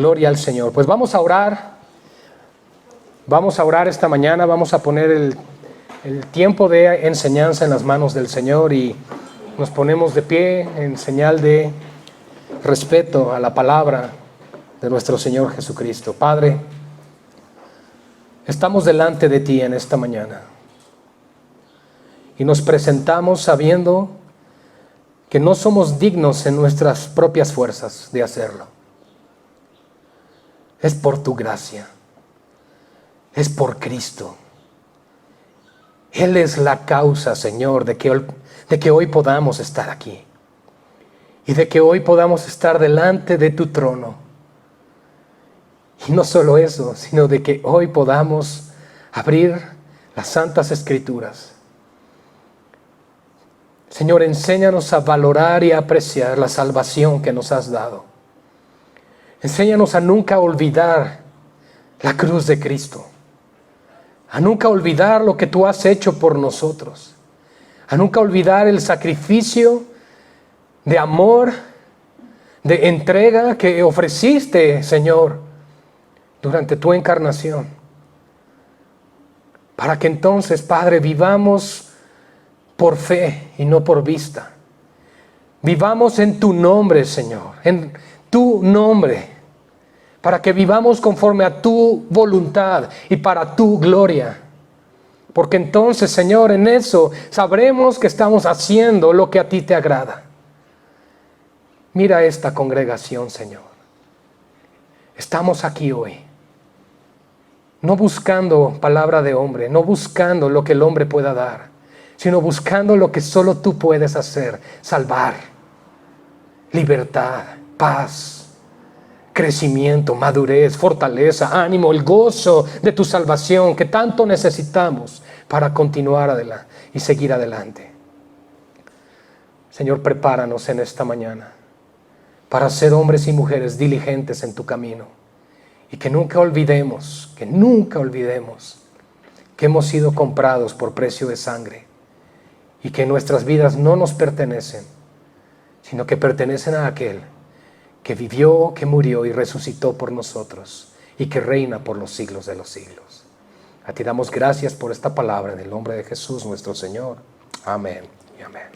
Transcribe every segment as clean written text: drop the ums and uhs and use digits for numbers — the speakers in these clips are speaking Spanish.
Gloria al Señor. Pues vamos a orar. Vamos a orar esta mañana. Vamos a poner el tiempo de enseñanza en las manos del Señor y nos ponemos de pie en señal de respeto a la palabra de nuestro Señor Jesucristo. Padre, estamos delante de ti en esta mañana y nos presentamos sabiendo que no somos dignos en nuestras propias fuerzas de hacerlo. Es por tu gracia, es por Cristo. Él es la causa, Señor, de que hoy podamos estar aquí y de que hoy podamos estar delante de tu trono. Y no solo eso, sino de que hoy podamos abrir las Santas Escrituras. Señor, enséñanos a valorar y a apreciar la salvación que nos has dado. Enséñanos a nunca olvidar la cruz de Cristo, a nunca olvidar lo que tú has hecho por nosotros, a nunca olvidar el sacrificio de amor, de entrega que ofreciste, Señor, durante tu encarnación, para que entonces, Padre, vivamos por fe y no por vista. Vivamos en tu nombre, Señor, en tu nombre, para que vivamos conforme a tu voluntad y para tu gloria. Porque entonces, Señor, en eso sabremos que estamos haciendo lo que a ti te agrada. Mira esta congregación, Señor. Estamos aquí hoy, no buscando palabra de hombre, no buscando lo que el hombre pueda dar, sino buscando lo que solo tú puedes hacer: salvar, libertad, paz, crecimiento, madurez, fortaleza, ánimo, el gozo de tu salvación que tanto necesitamos para continuar adelante y seguir adelante. Señor, prepáranos en esta mañana para ser hombres y mujeres diligentes en tu camino y que nunca olvidemos que hemos sido comprados por precio de sangre y que nuestras vidas no nos pertenecen, sino que pertenecen a aquel que vivió, que murió y resucitó por nosotros y que reina por los siglos de los siglos. A ti damos gracias por esta palabra en el nombre de Jesús nuestro Señor. Amén y amén.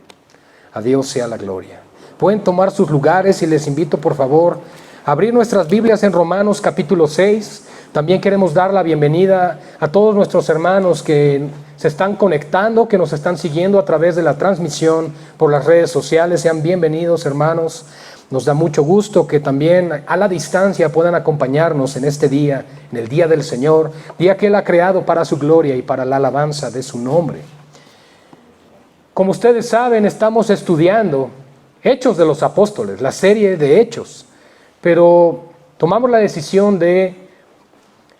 A Dios sea la gloria. Pueden tomar sus lugares y les invito por favor a abrir nuestras Biblias en Romanos capítulo 6. También queremos dar la bienvenida a todos nuestros hermanos que se están conectando, que nos están siguiendo a través de la transmisión por las redes sociales. Sean bienvenidos, hermanos. Nos da mucho gusto que también a la distancia puedan acompañarnos en este día, en el día del Señor, día que Él ha creado para su gloria y para la alabanza de su nombre. Como ustedes saben, estamos estudiando Hechos de los Apóstoles, la serie de Hechos, pero tomamos la decisión de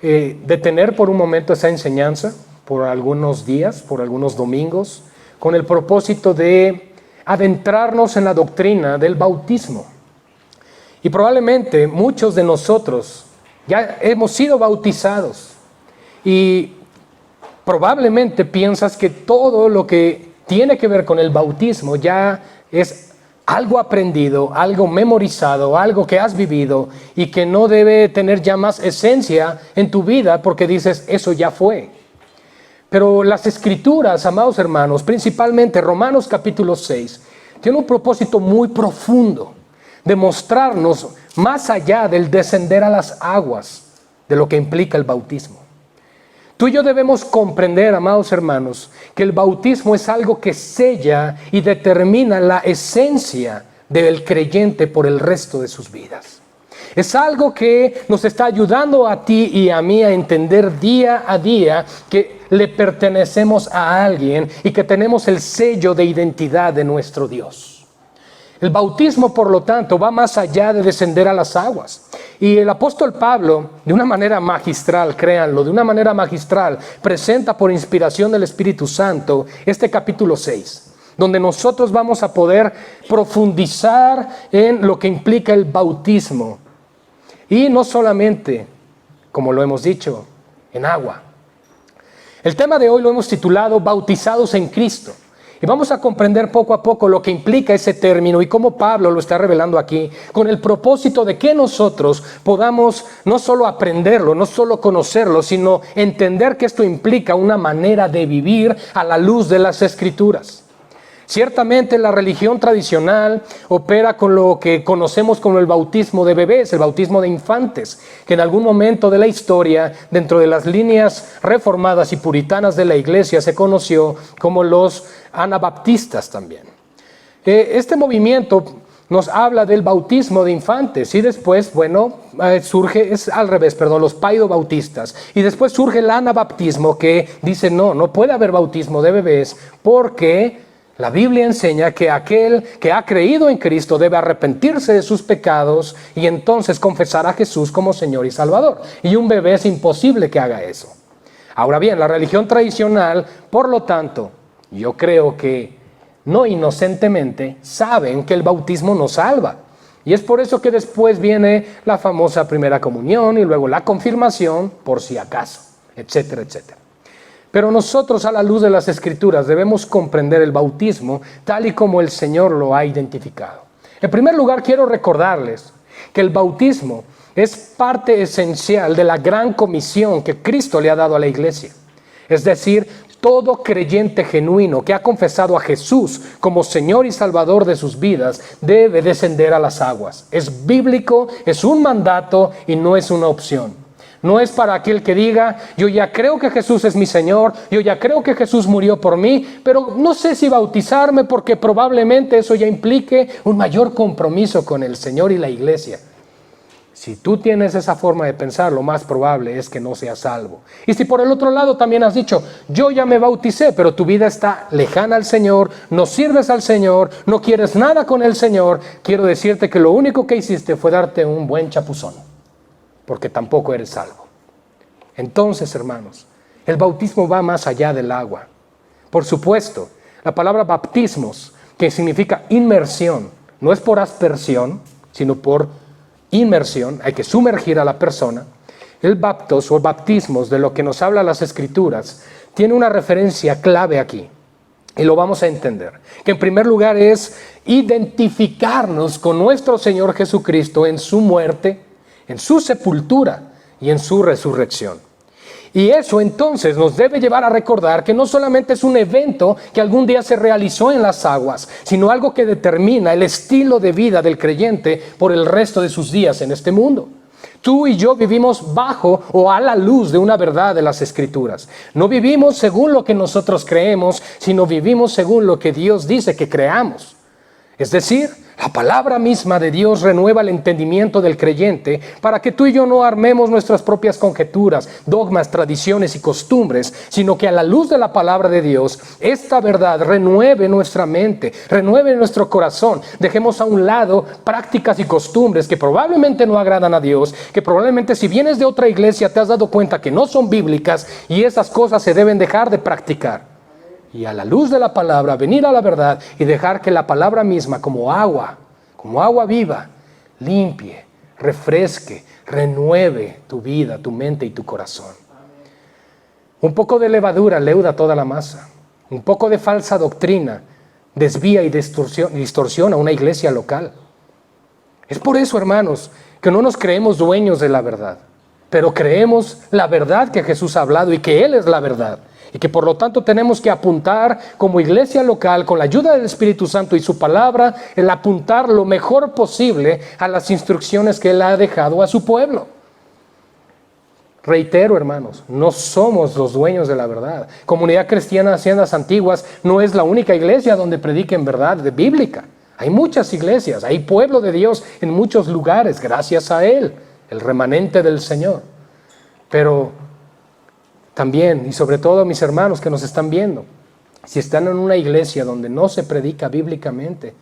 detener por un momento esa enseñanza, por algunos días, por algunos domingos, con el propósito de adentrarnos en la doctrina del bautismo. Y probablemente muchos de nosotros ya hemos sido bautizados y probablemente piensas que todo lo que tiene que ver con el bautismo ya es algo aprendido, algo memorizado, algo que has vivido y que no debe tener ya más esencia en tu vida porque dices, eso ya fue. Pero las Escrituras, amados hermanos, principalmente Romanos capítulo 6, tiene un propósito muy profundo de mostrarnos más allá del descender a las aguas de lo que implica el bautismo. Tú y yo debemos comprender, amados hermanos, que el bautismo es algo que sella y determina la esencia del creyente por el resto de sus vidas. Es algo que nos está ayudando a ti y a mí a entender día a día que le pertenecemos a alguien y que tenemos el sello de identidad de nuestro Dios. El bautismo, por lo tanto, va más allá de descender a las aguas. Y el apóstol Pablo, de una manera magistral, créanlo, de una manera magistral, presenta por inspiración del Espíritu Santo este capítulo 6, donde nosotros vamos a poder profundizar en lo que implica el bautismo. Y no solamente, como lo hemos dicho, en agua. El tema de hoy lo hemos titulado Bautizados en Cristo. Y vamos a comprender poco a poco lo que implica ese término y cómo Pablo lo está revelando aquí, con el propósito de que nosotros podamos no solo aprenderlo, no solo conocerlo, sino entender que esto implica una manera de vivir a la luz de las Escrituras. Ciertamente la religión tradicional opera con lo que conocemos como el bautismo de bebés, el bautismo de infantes, que en algún momento de la historia, dentro de las líneas reformadas y puritanas de la iglesia, se conoció como los anabaptistas también. Este movimiento nos habla del bautismo de infantes y después, los paidobautistas. Y después surge el anabaptismo que dice no puede haber bautismo de bebés porque la Biblia enseña que aquel que ha creído en Cristo debe arrepentirse de sus pecados y entonces confesar a Jesús como Señor y Salvador. Y un bebé es imposible que haga eso. Ahora bien, la religión tradicional, por lo tanto, yo creo que no inocentemente saben que el bautismo nos salva. Y es por eso que después viene la famosa primera comunión y luego la confirmación, por si acaso, etcétera, etcétera. Pero nosotros, a la luz de las Escrituras, debemos comprender el bautismo tal y como el Señor lo ha identificado. En primer lugar, quiero recordarles que el bautismo es parte esencial de la gran comisión que Cristo le ha dado a la iglesia. Es decir, todo creyente genuino que ha confesado a Jesús como Señor y Salvador de sus vidas debe descender a las aguas. Es bíblico, es un mandato y no es una opción. No es para aquel que diga, yo ya creo que Jesús es mi Señor, yo ya creo que Jesús murió por mí, pero no sé si bautizarme porque probablemente eso ya implique un mayor compromiso con el Señor y la iglesia. Si tú tienes esa forma de pensar, lo más probable es que no seas salvo. Y si por el otro lado también has dicho, yo ya me bauticé, pero tu vida está lejana al Señor, no sirves al Señor, no quieres nada con el Señor, quiero decirte que lo único que hiciste fue darte un buen chapuzón, porque tampoco eres salvo. Entonces, hermanos, el bautismo va más allá del agua. Por supuesto, la palabra baptismos, que significa inmersión, no es por aspersión, sino por inmersión, hay que sumergir a la persona. El baptos o baptismos, de lo que nos habla las Escrituras, tiene una referencia clave aquí. Y lo vamos a entender. Que en primer lugar es identificarnos con nuestro Señor Jesucristo en su muerte, en su sepultura y en su resurrección. Y eso entonces nos debe llevar a recordar que no solamente es un evento que algún día se realizó en las aguas, sino algo que determina el estilo de vida del creyente por el resto de sus días en este mundo. Tú y yo vivimos bajo o a la luz de una verdad de las Escrituras. No vivimos según lo que nosotros creemos, sino vivimos según lo que Dios dice que creamos. Es decir, la palabra misma de Dios renueva el entendimiento del creyente para que tú y yo no armemos nuestras propias conjeturas, dogmas, tradiciones y costumbres, sino que a la luz de la palabra de Dios, esta verdad renueve nuestra mente, renueve nuestro corazón. Dejemos a un lado prácticas y costumbres que probablemente no agradan a Dios, que probablemente si vienes de otra iglesia te has dado cuenta que no son bíblicas y esas cosas se deben dejar de practicar. Y a la luz de la palabra, venir a la verdad y dejar que la palabra misma, como agua viva, limpie, refresque, renueve tu vida, tu mente y tu corazón. Un poco de levadura leuda toda la masa. Un poco de falsa doctrina desvía y distorsiona una iglesia local. Es por eso, hermanos, que no nos creemos dueños de la verdad, pero creemos la verdad que Jesús ha hablado y que Él es la verdad. Y que por lo tanto tenemos que apuntar como iglesia local, con la ayuda del Espíritu Santo y su palabra, el apuntar lo mejor posible a las instrucciones que Él ha dejado a su pueblo. Reitero, hermanos, no somos los dueños de la verdad. Comunidad Cristiana Haciendas Antiguas no es la única iglesia donde prediquen verdad bíblica. Hay muchas iglesias, hay pueblo de Dios en muchos lugares, gracias a Él, el remanente del Señor. Pero también, y sobre todo mis hermanos que nos están viendo, si están en una iglesia donde no se predica bíblicamente,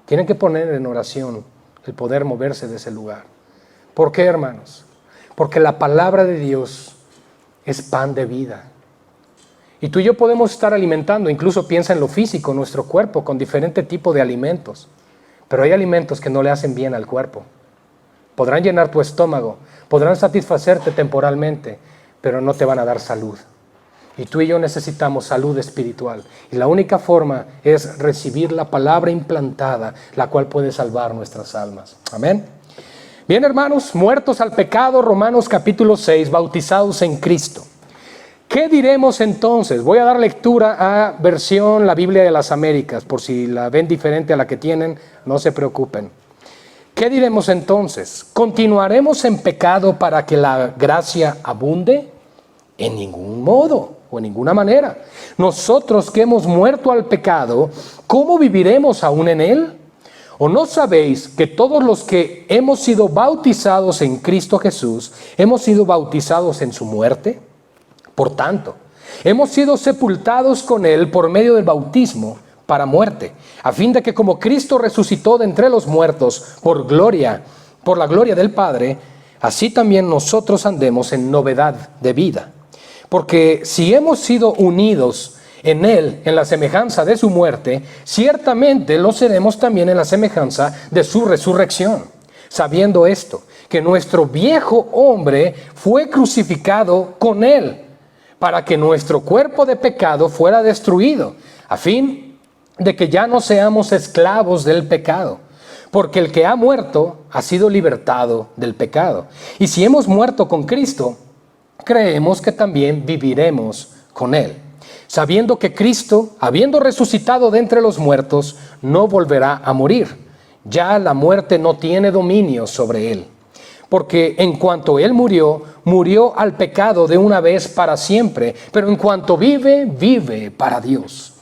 tienen que poner en oración el poder moverse de ese lugar. ¿Por qué, hermanos? Porque la palabra de Dios es pan de vida. Y tú y yo podemos estar alimentando, incluso piensa en lo físico, nuestro cuerpo, con diferente tipo de alimentos. Pero hay alimentos que no le hacen bien al cuerpo. Podrán llenar tu estómago, podrán satisfacerte temporalmente, pero no te van a dar salud. Y tú y yo necesitamos salud espiritual. Y la única forma es recibir la palabra implantada, la cual puede salvar nuestras almas. Amén. Bien, hermanos, muertos al pecado, Romanos capítulo 6, bautizados en Cristo. ¿Qué diremos entonces? Voy a dar lectura a versión la Biblia de las Américas, por si la ven diferente a la que tienen, no se preocupen. ¿Qué diremos entonces? ¿Continuaremos en pecado para que la gracia abunde? En ningún modo o en ninguna manera. Nosotros que hemos muerto al pecado, ¿cómo viviremos aún en él? ¿O no sabéis que todos los que hemos sido bautizados en Cristo Jesús, hemos sido bautizados en su muerte? Por tanto, hemos sido sepultados con él por medio del bautismo para muerte, a fin de que como Cristo resucitó de entre los muertos por la gloria del Padre, así también nosotros andemos en novedad de vida. Porque si hemos sido unidos en él, en la semejanza de su muerte, ciertamente lo seremos también en la semejanza de su resurrección. Sabiendo esto, que nuestro viejo hombre fue crucificado con él, para que nuestro cuerpo de pecado fuera destruido, a fin de que ya no seamos esclavos del pecado. Porque el que ha muerto ha sido libertado del pecado. Y si hemos muerto con Cristo, creemos que también viviremos con él, sabiendo que Cristo, habiendo resucitado de entre los muertos, no volverá a morir. Ya la muerte no tiene dominio sobre él. Porque en cuanto él murió, murió al pecado de una vez para siempre, pero en cuanto vive, vive para Dios.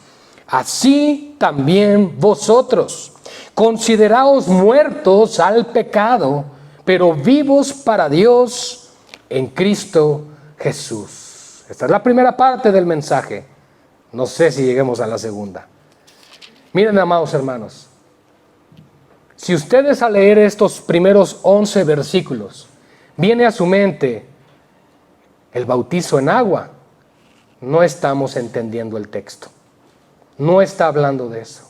Así también vosotros, consideraos muertos al pecado, pero vivos para Dios en Cristo Jesús. Esta es la primera parte del mensaje. No sé si lleguemos a la segunda. Miren, amados hermanos, si ustedes al leer estos primeros 11 versículos, viene a su mente el bautizo en agua, no estamos entendiendo el texto. No está hablando de eso.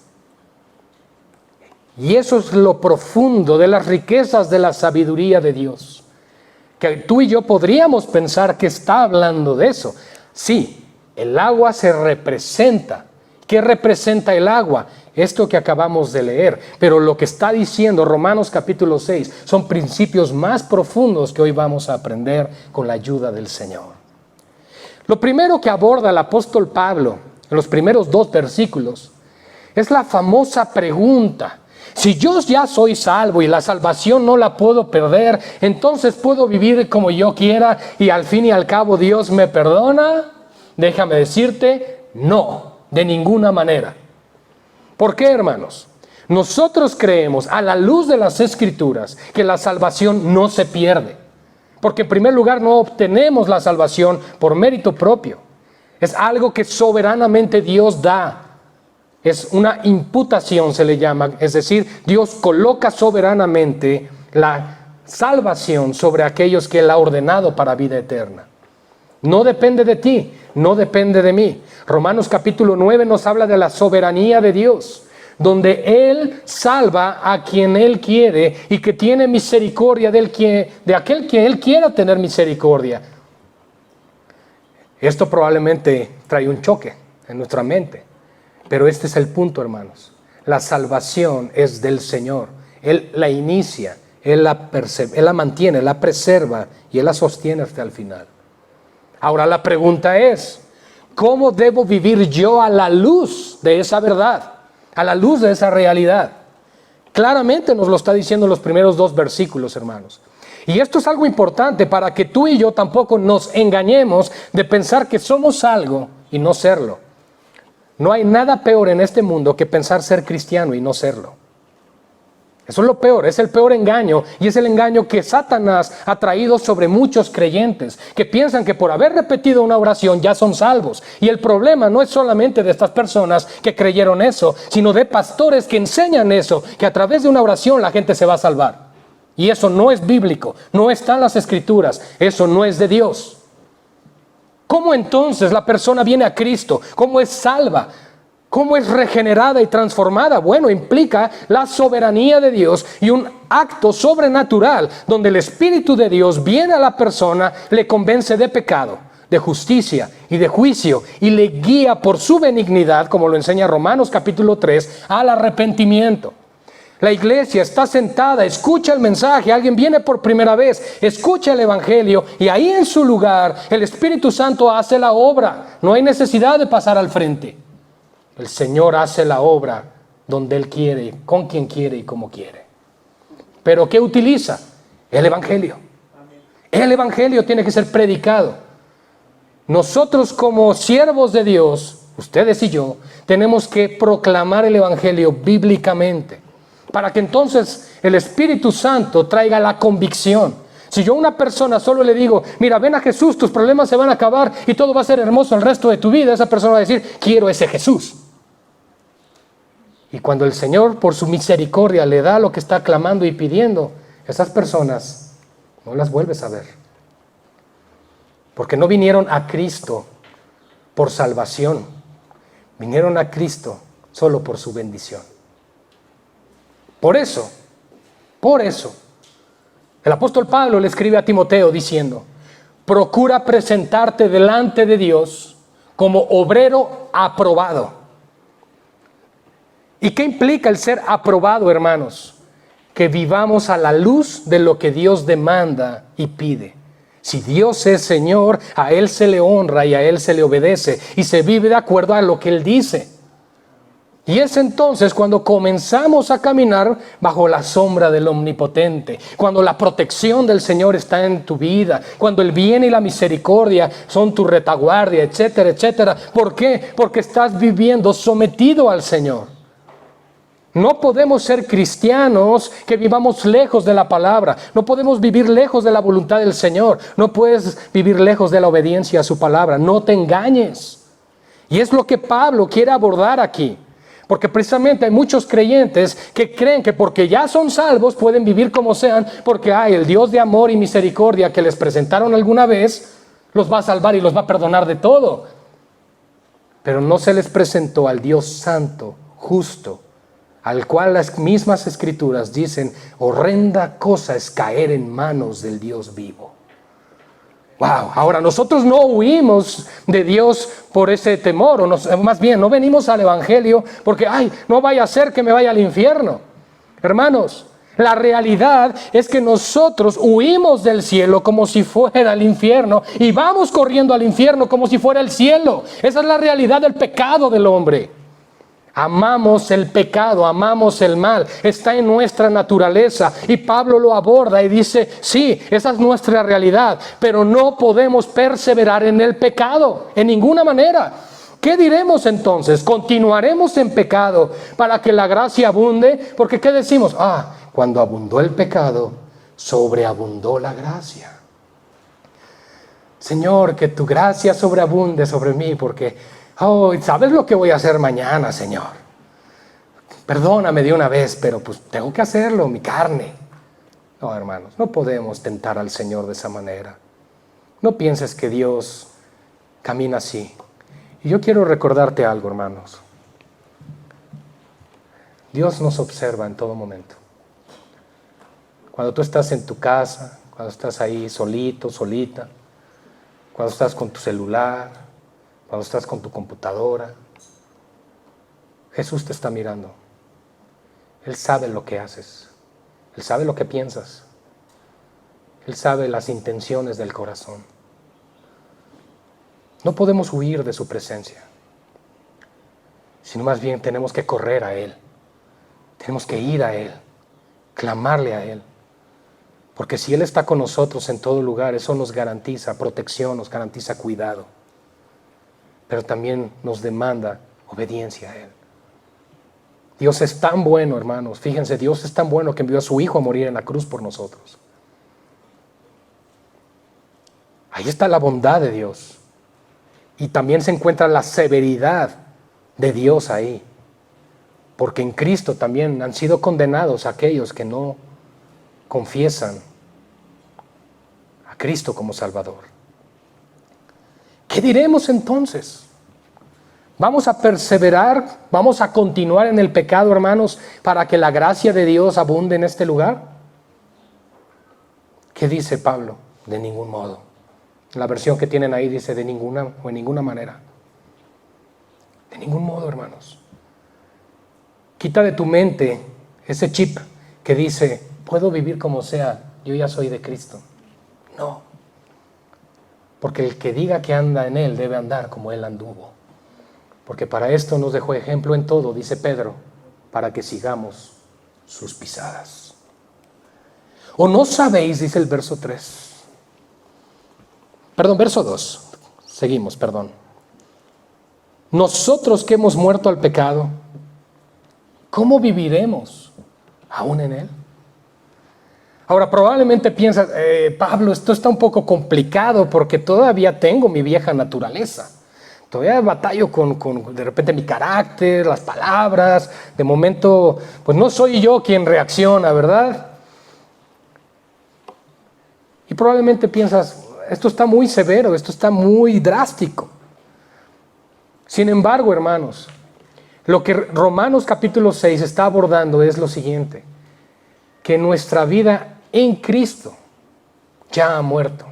Y eso es lo profundo de las riquezas de la sabiduría de Dios. Que tú y yo podríamos pensar que está hablando de eso. Sí, el agua se representa. ¿Qué representa el agua? Esto que acabamos de leer. Pero lo que está diciendo Romanos capítulo 6 son principios más profundos que hoy vamos a aprender con la ayuda del Señor. Lo primero que aborda el apóstol Pablo en los primeros 2 versículos es la famosa pregunta: si yo ya soy salvo y la salvación no la puedo perder, entonces puedo vivir como yo quiera y al fin y al cabo Dios me perdona. Déjame decirte, no, de ninguna manera. ¿Por qué, hermanos? Nosotros creemos a la luz de las Escrituras que la salvación no se pierde. Porque en primer lugar no obtenemos la salvación por mérito propio. Es algo que soberanamente Dios da. Es una imputación, se le llama. Es decir, Dios coloca soberanamente la salvación sobre aquellos que Él ha ordenado para vida eterna. No depende de ti, no depende de mí. Romanos capítulo 9 nos habla de la soberanía de Dios, donde Él salva a quien Él quiere y que tiene misericordia de aquel que Él quiera tener misericordia. Esto probablemente trae un choque en nuestra mente, pero este es el punto, hermanos. La salvación es del Señor. Él la inicia, Él la mantiene, la preserva y Él la sostiene hasta el final. Ahora la pregunta es, ¿cómo debo vivir yo a la luz de esa verdad? A la luz de esa realidad. Claramente nos lo está diciendo en los primeros 2 versículos, hermanos. Y esto es algo importante para que tú y yo tampoco nos engañemos de pensar que somos algo y no serlo. No hay nada peor en este mundo que pensar ser cristiano y no serlo. Eso es lo peor, es el peor engaño y es el engaño que Satanás ha traído sobre muchos creyentes que piensan que por haber repetido una oración ya son salvos. Y el problema no es solamente de estas personas que creyeron eso, sino de pastores que enseñan eso, que a través de una oración la gente se va a salvar. Y eso no es bíblico, no está en las Escrituras, eso no es de Dios. ¿Cómo entonces la persona viene a Cristo? ¿Cómo es salva? ¿Cómo es regenerada y transformada? Bueno, implica la soberanía de Dios y un acto sobrenatural donde el Espíritu de Dios viene a la persona, le convence de pecado, de justicia y de juicio, y le guía por su benignidad, como lo enseña Romanos capítulo 3, al arrepentimiento. La iglesia está sentada, escucha el mensaje, alguien viene por primera vez, escucha el evangelio, y ahí en su lugar el Espíritu Santo hace la obra. No hay necesidad de pasar al frente. El Señor hace la obra donde Él quiere, con quien quiere y como quiere. ¿Pero qué utiliza? El evangelio. El evangelio tiene que ser predicado. Nosotros como siervos de Dios, ustedes y yo, tenemos que proclamar el evangelio bíblicamente, para que entonces el Espíritu Santo traiga la convicción. Si yo a una persona solo le digo, mira, ven a Jesús, tus problemas se van a acabar y todo va a ser hermoso el resto de tu vida, esa persona va a decir, quiero ese Jesús. Y cuando el Señor por su misericordia le da lo que está clamando y pidiendo, esas personas no las vuelves a ver. Porque no vinieron a Cristo por salvación, vinieron a Cristo solo por su bendición. Por eso, el apóstol Pablo le escribe a Timoteo diciendo, procura presentarte delante de Dios como obrero aprobado. ¿Y qué implica el ser aprobado, hermanos? Que vivamos a la luz de lo que Dios demanda y pide. Si Dios es Señor, a Él se le honra y a Él se le obedece y se vive de acuerdo a lo que Él dice. Y es entonces cuando comenzamos a caminar bajo la sombra del Omnipotente, cuando la protección del Señor está en tu vida, cuando el bien y la misericordia son tu retaguardia, etcétera, etcétera. ¿Por qué? Porque estás viviendo sometido al Señor. No podemos ser cristianos que vivamos lejos de la palabra. No podemos vivir lejos de la voluntad del Señor. No puedes vivir lejos de la obediencia a su palabra. No te engañes. Y es lo que Pablo quiere abordar aquí. Porque precisamente hay muchos creyentes que creen que porque ya son salvos pueden vivir como sean, porque el Dios de amor y misericordia que les presentaron alguna vez los va a salvar y los va a perdonar de todo. Pero no se les presentó al Dios santo, justo, al cual las mismas escrituras dicen, horrenda cosa es caer en manos del Dios vivo. Wow, ahora nosotros no huimos de Dios por ese temor, o más bien no venimos al evangelio porque, no vaya a ser que me vaya al infierno. Hermanos, la realidad es que nosotros huimos del cielo como si fuera el infierno y vamos corriendo al infierno como si fuera el cielo. Esa es la realidad del pecado del hombre. Amamos el pecado, amamos el mal, está en nuestra naturaleza y Pablo lo aborda y dice, sí, esa es nuestra realidad, pero no podemos perseverar en el pecado, en ninguna manera. ¿Qué diremos entonces? ¿Continuaremos en pecado para que la gracia abunde? Porque ¿qué decimos? Cuando abundó el pecado, sobreabundó la gracia. Señor, que tu gracia sobreabunde sobre mí porque... ¿sabes lo que voy a hacer mañana, Señor? Perdóname de una vez, pero pues tengo que hacerlo, mi carne. No, hermanos, no podemos tentar al Señor de esa manera. No pienses que Dios camina así. Y yo quiero recordarte algo, hermanos. Dios nos observa en todo momento. Cuando tú estás en tu casa, cuando estás ahí solito, solita, cuando estás con tu celular, cuando estás con tu computadora, Jesús te está mirando. Él sabe lo que haces. Él sabe lo que piensas. Él sabe las intenciones del corazón. No podemos huir de su presencia, sino más bien tenemos que correr a Él. Tenemos que ir a Él, clamarle a Él. Porque si Él está con nosotros en todo lugar, eso nos garantiza protección, nos garantiza cuidado. Pero también nos demanda obediencia a Él. Dios es tan bueno, hermanos. Fíjense, Dios es tan bueno que envió a su Hijo a morir en la cruz por nosotros. Ahí está la bondad de Dios. Y también se encuentra la severidad de Dios ahí. Porque en Cristo también han sido condenados aquellos que no confiesan a Cristo como Salvador. ¿Qué diremos entonces? ¿Vamos a perseverar? ¿Vamos a continuar en el pecado, hermanos, para que la gracia de Dios abunde en este lugar? ¿Qué dice Pablo? De ningún modo. La versión que tienen ahí dice de ninguna o en ninguna manera. De ningún modo, hermanos. Quita de tu mente ese chip que dice, puedo vivir como sea, yo ya soy de Cristo. No. Porque el que diga que anda en Él debe andar como Él anduvo. Porque para esto nos dejó ejemplo en todo, dice Pedro, para que sigamos sus pisadas. ¿O no sabéis, dice el verso 3? Perdón, verso 2. Seguimos, perdón. Nosotros que hemos muerto al pecado, ¿cómo viviremos aún en él? Ahora, probablemente piensas, Pablo, esto está un poco complicado porque todavía tengo mi vieja naturaleza. Todavía batallo con de repente mi carácter, las palabras. De momento, pues no soy yo quien reacciona, ¿verdad? Y probablemente piensas, esto está muy severo, esto está muy drástico. Sin embargo, hermanos, lo que Romanos capítulo 6 está abordando es lo siguiente, que nuestra vida en Cristo ya ha muerto.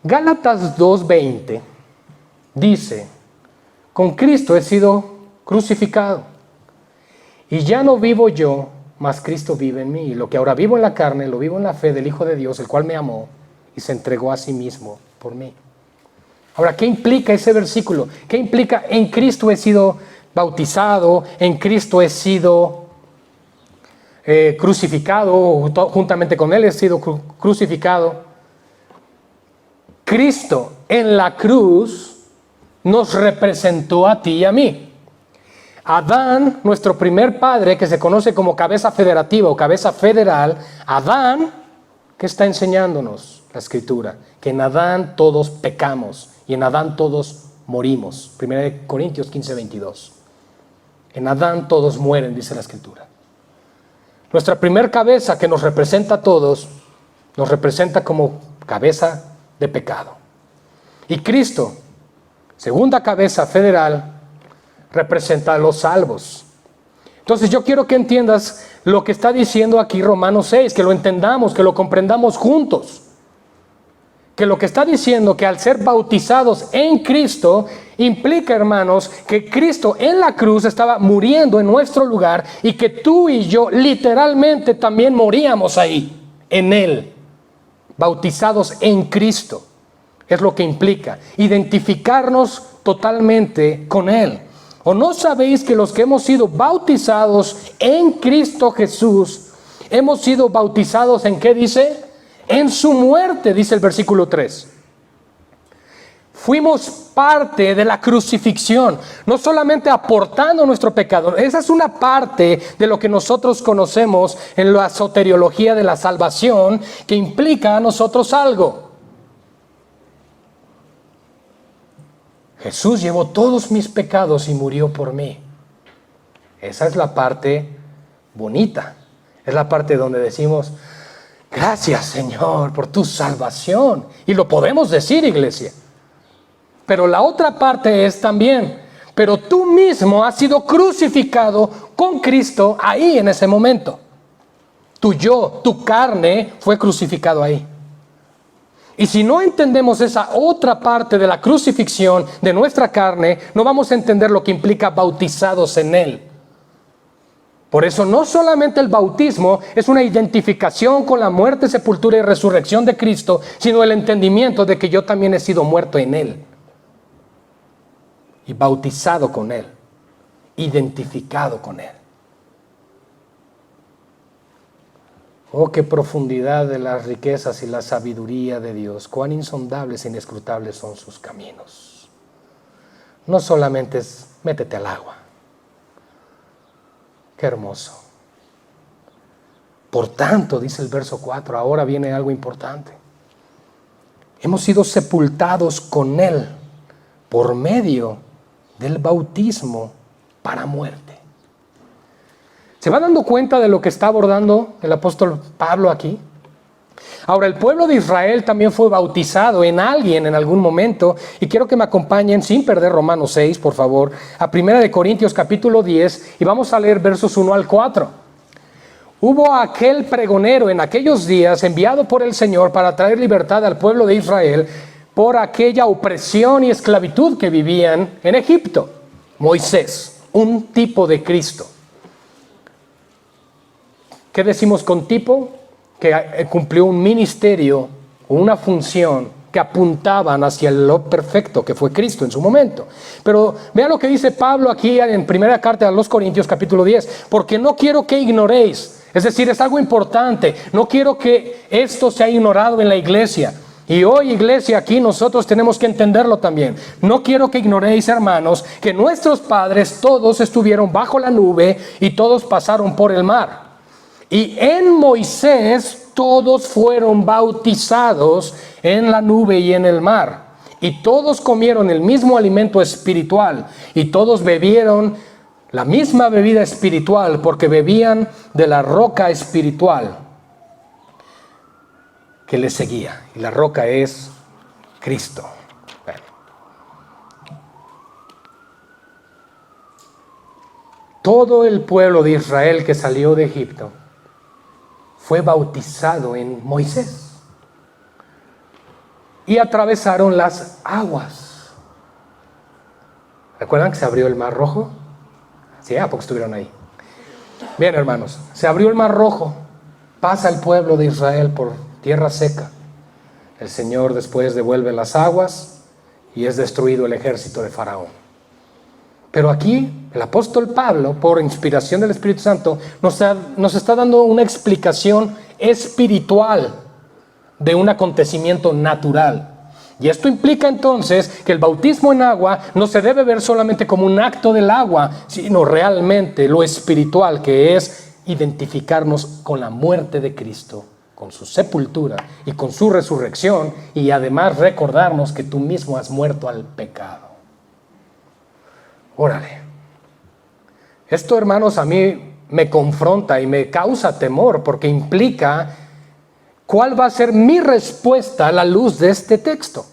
Gálatas 2:20 dice, con Cristo he sido crucificado y ya no vivo yo, mas Cristo vive en mí. Y lo que ahora vivo en la carne, lo vivo en la fe del Hijo de Dios, el cual me amó y se entregó a sí mismo por mí. Ahora, ¿qué implica ese versículo? ¿Qué implica en Cristo he sido bautizado, en Cristo he sido crucificado, juntamente con Él he sido crucificado? Cristo en la cruz nos representó a ti y a mí. Adán, nuestro primer padre, que se conoce como cabeza federativa o cabeza federal, Adán, ¿qué está enseñándonos la Escritura? Que en Adán todos pecamos y en Adán todos morimos. 1 Corintios 15:22. En Adán todos mueren, dice la Escritura. Nuestra primer cabeza que nos representa a todos, nos representa como cabeza de pecado. Y Cristo, segunda cabeza federal, representa a los salvos. Entonces yo quiero que entiendas lo que está diciendo aquí Romanos 6, que lo entendamos, que lo comprendamos juntos. Que lo que está diciendo que al ser bautizados en Cristo implica, hermanos, que Cristo en la cruz estaba muriendo en nuestro lugar y que tú y yo literalmente también moríamos ahí, en Él, bautizados en Cristo. Es lo que implica identificarnos totalmente con Él. ¿O no sabéis que los que hemos sido bautizados en Cristo Jesús, hemos sido bautizados en qué dice? En su muerte, dice el versículo 3. Fuimos parte de la crucifixión, no solamente aportando nuestro pecado. Esa es una parte de lo que nosotros conocemos en la soteriología de la salvación, que implica a nosotros algo. Jesús llevó todos mis pecados y murió por mí. Esa es la parte bonita. Es la parte donde decimos, gracias Señor por tu salvación. Y lo podemos decir, iglesia. Pero la otra parte es también, pero tú mismo has sido crucificado con Cristo ahí en ese momento. Tu yo, tu carne fue crucificado ahí. Y si no entendemos esa otra parte de la crucifixión de nuestra carne, no vamos a entender lo que implica bautizados en Él. Por eso no solamente el bautismo es una identificación con la muerte, sepultura y resurrección de Cristo, sino el entendimiento de que yo también he sido muerto en Él. Y bautizado con Él, identificado con Él. Oh, qué profundidad de las riquezas y la sabiduría de Dios. Cuán insondables e inescrutables son sus caminos. No solamente es métete al agua. Qué hermoso. Por tanto, dice el verso 4, ahora viene algo importante. Hemos sido sepultados con Él por medio del bautismo para muerte. ¿Se va dando cuenta de lo que está abordando el apóstol Pablo aquí? Ahora, el pueblo de Israel también fue bautizado en alguien en algún momento, y quiero que me acompañen sin perder Romanos 6, por favor, a 1 Corintios capítulo 10, y vamos a leer versos 1 al 4. Hubo aquel pregonero en aquellos días enviado por el Señor para traer libertad al pueblo de Israel por aquella opresión y esclavitud que vivían en Egipto. Moisés, un tipo de Cristo. ¿Qué decimos con tipo? Que cumplió un ministerio o una función que apuntaban hacia lo perfecto que fue Cristo en su momento. Pero vea lo que dice Pablo aquí en primera carta a los Corintios capítulo 10, porque no quiero que ignoréis, es decir, es algo importante, no quiero que esto sea ignorado en la iglesia. Y hoy, iglesia, aquí nosotros tenemos que entenderlo también. No quiero que ignoréis, hermanos, que nuestros padres todos estuvieron bajo la nube y todos pasaron por el mar. Y en Moisés todos fueron bautizados en la nube y en el mar. Y todos comieron el mismo alimento espiritual. Y todos bebieron la misma bebida espiritual, porque bebían de la roca espiritual que les seguía. Y la roca es Cristo. Bueno. Todo el pueblo de Israel que salió de Egipto fue bautizado en Moisés. Y atravesaron las aguas. ¿Recuerdan que se abrió el Mar Rojo? Sí, ¿a poco estuvieron ahí? Bien, hermanos, se abrió el Mar Rojo. Pasa el pueblo de Israel por tierra seca. El Señor después devuelve las aguas y es destruido el ejército de Faraón. Pero aquí el apóstol Pablo, por inspiración del Espíritu Santo, nos está dando una explicación espiritual de un acontecimiento natural. Y esto implica entonces que el bautismo en agua no se debe ver solamente como un acto del agua, sino realmente lo espiritual, que es identificarnos con la muerte de Cristo, con su sepultura y con su resurrección, y además recordarnos que tú mismo has muerto al pecado. Órale. Esto, hermanos, a mí me confronta y me causa temor, porque implica cuál va a ser mi respuesta a la luz de este texto.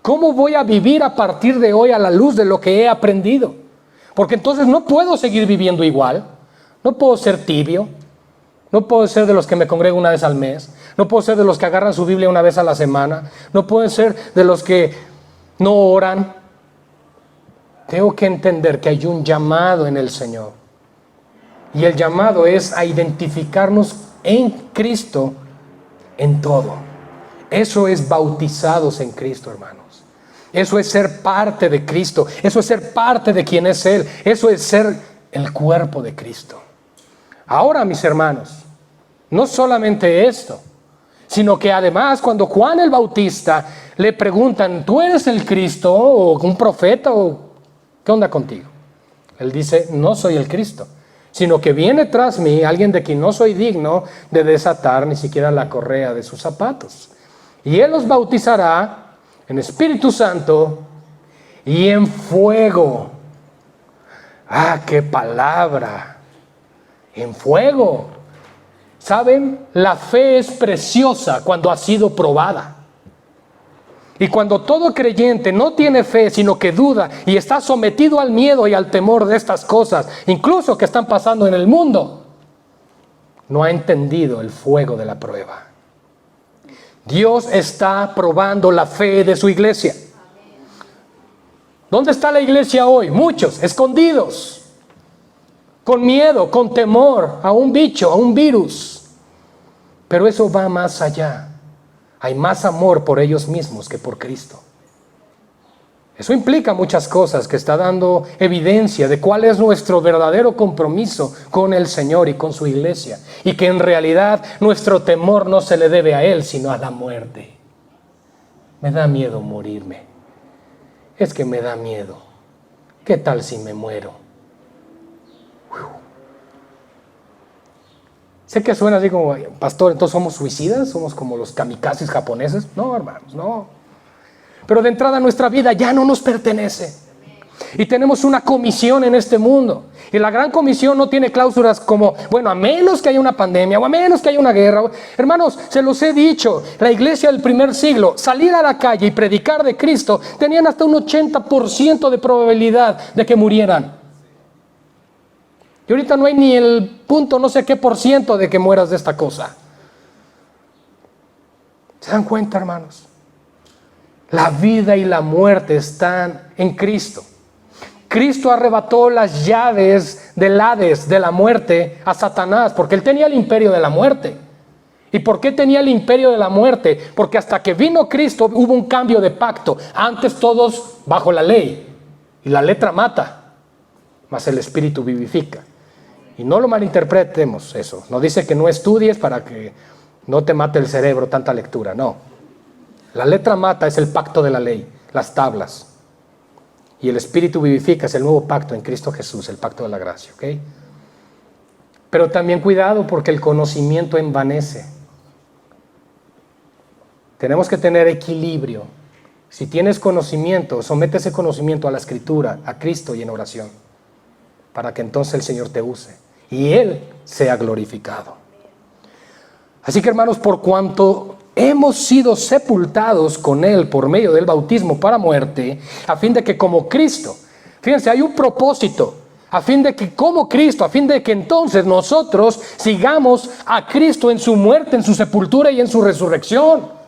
¿Cómo voy a vivir a partir de hoy a la luz de lo que he aprendido? Porque entonces no puedo seguir viviendo igual. No puedo ser tibio. No puedo ser de los que me congrego una vez al mes. No puedo ser de los que agarran su Biblia una vez a la semana. No puedo ser de los que no oran. Tengo que entender que hay un llamado en el Señor. Y el llamado es a identificarnos en Cristo en todo. Eso es bautizados en Cristo, hermanos. Eso es ser parte de Cristo. Eso es ser parte de quien es Él. Eso es ser el cuerpo de Cristo. Ahora, mis hermanos, no solamente esto, sino que además cuando Juan el Bautista le preguntan, ¿tú eres el Cristo o un profeta o qué onda contigo? Él dice, no soy el Cristo, sino que viene tras mí alguien de quien no soy digno de desatar ni siquiera la correa de sus zapatos. Y Él los bautizará en Espíritu Santo y en fuego. ¡Ah, qué palabra! En fuego. ¿Saben? La fe es preciosa cuando ha sido probada. Y cuando todo creyente no tiene fe, sino que duda y está sometido al miedo y al temor de estas cosas, incluso que están pasando en el mundo, no ha entendido el fuego de la prueba. Dios está probando la fe de su iglesia. ¿Dónde está la iglesia hoy? Muchos, escondidos, con miedo, con temor a un bicho, a un virus. Pero eso va más allá. Hay más amor por ellos mismos que por Cristo. Eso implica muchas cosas que está dando evidencia de cuál es nuestro verdadero compromiso con el Señor y con su iglesia. Y que en realidad nuestro temor no se le debe a Él, sino a la muerte. Me da miedo morirme. Es que me da miedo. ¿Qué tal si me muero? Sé que suena así como, pastor, entonces somos suicidas, somos como los kamikazes japoneses. No, hermanos, no. Pero de entrada nuestra vida ya no nos pertenece. Y tenemos una comisión en este mundo. Y la gran comisión no tiene cláusulas como, bueno, a menos que haya una pandemia o a menos que haya una guerra. Hermanos, se los he dicho, la iglesia del primer siglo, salir a la calle y predicar de Cristo, tenían hasta un 80% de probabilidad de que murieran. Y ahorita no hay ni el punto, no sé qué % de que mueras de esta cosa. ¿Se dan cuenta, hermanos? La vida y la muerte están en Cristo. Cristo arrebató las llaves del Hades, de la muerte, a Satanás, porque él tenía el imperio de la muerte. ¿Y por qué tenía el imperio de la muerte? Porque hasta que vino Cristo hubo un cambio de pacto. Antes todos bajo la ley. Y la letra mata, mas el Espíritu vivifica. Y no lo malinterpretemos eso. No dice que no estudies para que no te mate el cerebro tanta lectura, no. La letra mata es el pacto de la ley, las tablas. Y el Espíritu vivifica es el nuevo pacto en Cristo Jesús, el pacto de la gracia, ¿ok? Pero también cuidado porque el conocimiento envanece. Tenemos que tener equilibrio. Si tienes conocimiento, somete ese conocimiento a la Escritura, a Cristo y en oración, para que entonces el Señor te use y Él sea glorificado. Así que, hermanos, por cuanto hemos sido sepultados con Él por medio del bautismo para muerte, a fin de que como Cristo, fíjense, hay un propósito, a fin de que como Cristo, a fin de que entonces nosotros sigamos a Cristo en su muerte, en su sepultura y en su resurrección.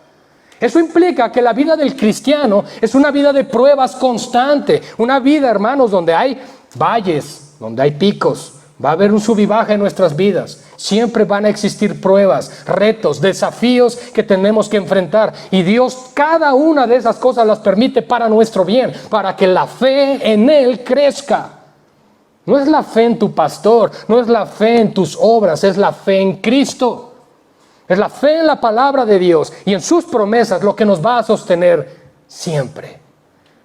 Eso implica que la vida del cristiano es una vida de pruebas constante, una vida, hermanos, donde hay valles, donde hay picos, va a haber un sub y baja en nuestras vidas. Siempre van a existir pruebas, retos, desafíos que tenemos que enfrentar. Y Dios cada una de esas cosas las permite para nuestro bien, para que la fe en Él crezca. No es la fe en tu pastor, no es la fe en tus obras, es la fe en Cristo. Es la fe en la palabra de Dios y en sus promesas lo que nos va a sostener siempre.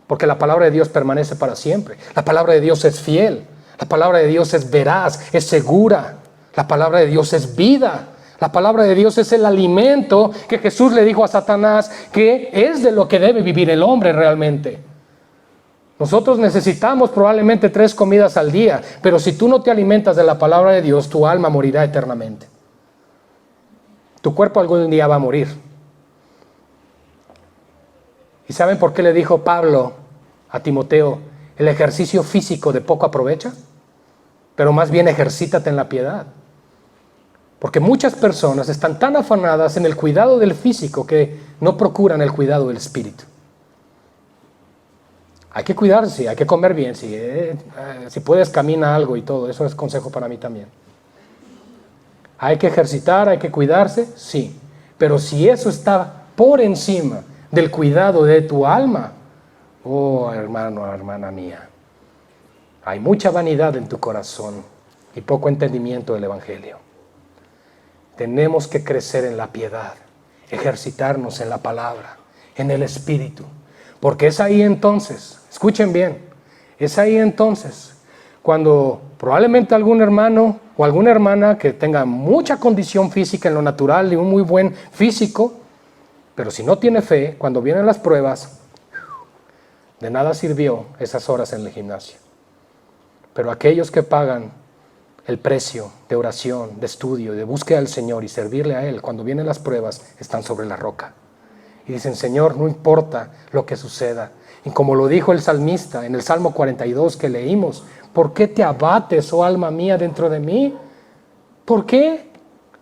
Porque la palabra de Dios permanece para siempre. La palabra de Dios es fiel. La palabra de Dios es veraz, es segura. La palabra de Dios es vida. La palabra de Dios es el alimento que Jesús le dijo a Satanás que es de lo que debe vivir el hombre realmente. Nosotros necesitamos probablemente 3 comidas al día, pero si tú no te alimentas de la palabra de Dios, tu alma morirá eternamente. Tu cuerpo algún día va a morir. ¿Y saben por qué le dijo Pablo a Timoteo, el ejercicio físico de poco aprovecha? Pero más bien ejercítate en la piedad. Porque muchas personas están tan afanadas en el cuidado del físico que no procuran el cuidado del espíritu. Hay que cuidarse, hay que comer bien. Si puedes, camina algo y todo. Eso es consejo para mí también. Hay que ejercitar, hay que cuidarse, sí. Pero si eso está por encima del cuidado de tu alma, oh hermano, hermana mía, hay mucha vanidad en tu corazón y poco entendimiento del Evangelio. Tenemos que crecer en la piedad, ejercitarnos en la palabra, en el Espíritu. Porque es ahí entonces, escuchen bien, es ahí entonces cuando probablemente algún hermano o alguna hermana que tenga mucha condición física en lo natural y un muy buen físico, pero si no tiene fe, cuando vienen las pruebas, de nada sirvió esas horas en el gimnasio. Pero aquellos que pagan el precio de oración, de estudio, de búsqueda del Señor y servirle a Él, cuando vienen las pruebas, están sobre la roca. Y dicen, Señor, no importa lo que suceda. Y como lo dijo el salmista en el Salmo 42 que leímos, ¿por qué te abates, oh alma mía, dentro de mí? ¿Por qué?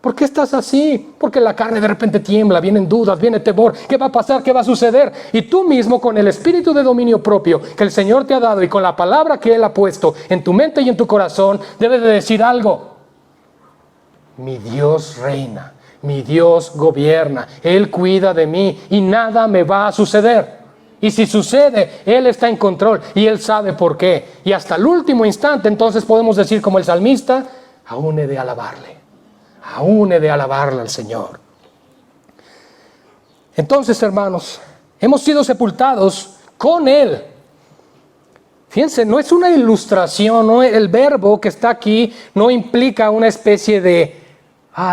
¿Por qué estás así? Porque la carne de repente tiembla, vienen dudas, viene temor. ¿Qué va a pasar? ¿Qué va a suceder? Y tú mismo, con el espíritu de dominio propio que el Señor te ha dado y con la palabra que Él ha puesto en tu mente y en tu corazón, debes de decir algo. Mi Dios reina, mi Dios gobierna, Él cuida de mí y nada me va a suceder. Y si sucede, Él está en control y Él sabe por qué. Y hasta el último instante entonces podemos decir como el salmista, aún he de alabarle, aún he de alabarle al Señor. Entonces, hermanos, hemos sido sepultados con Él. Fíjense, no es una ilustración, no, el verbo que está aquí no implica una especie de,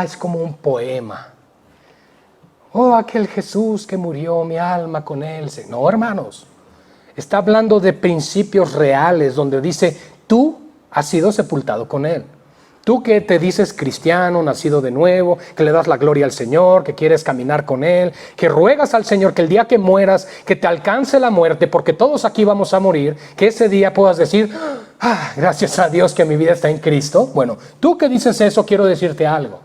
es como un poema. Oh, aquel Jesús que murió, mi alma con Él. No, hermanos, está hablando de principios reales donde dice, tú has sido sepultado con Él. Tú que te dices cristiano, nacido de nuevo, que le das la gloria al Señor, que quieres caminar con Él, que ruegas al Señor que el día que mueras, que te alcance la muerte, porque todos aquí vamos a morir, que ese día puedas decir, Gracias a Dios que mi vida está en Cristo. Bueno, tú que dices eso, quiero decirte algo.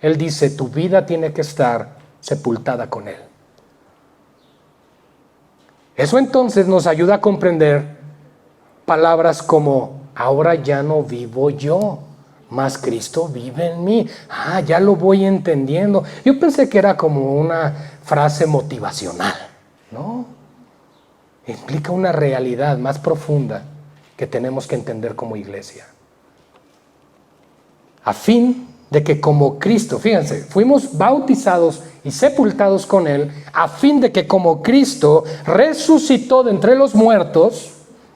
Él dice, tu vida tiene que estar sepultada con Él. Eso entonces nos ayuda a comprender palabras como, ahora ya no vivo yo, mas Cristo vive en mí. Ya lo voy entendiendo. Yo pensé que era como una frase motivacional, ¿no? Implica una realidad más profunda que tenemos que entender como iglesia. A fin de que como Cristo, fíjense, fuimos bautizados y sepultados con Él, a fin de que como Cristo resucitó de entre los muertos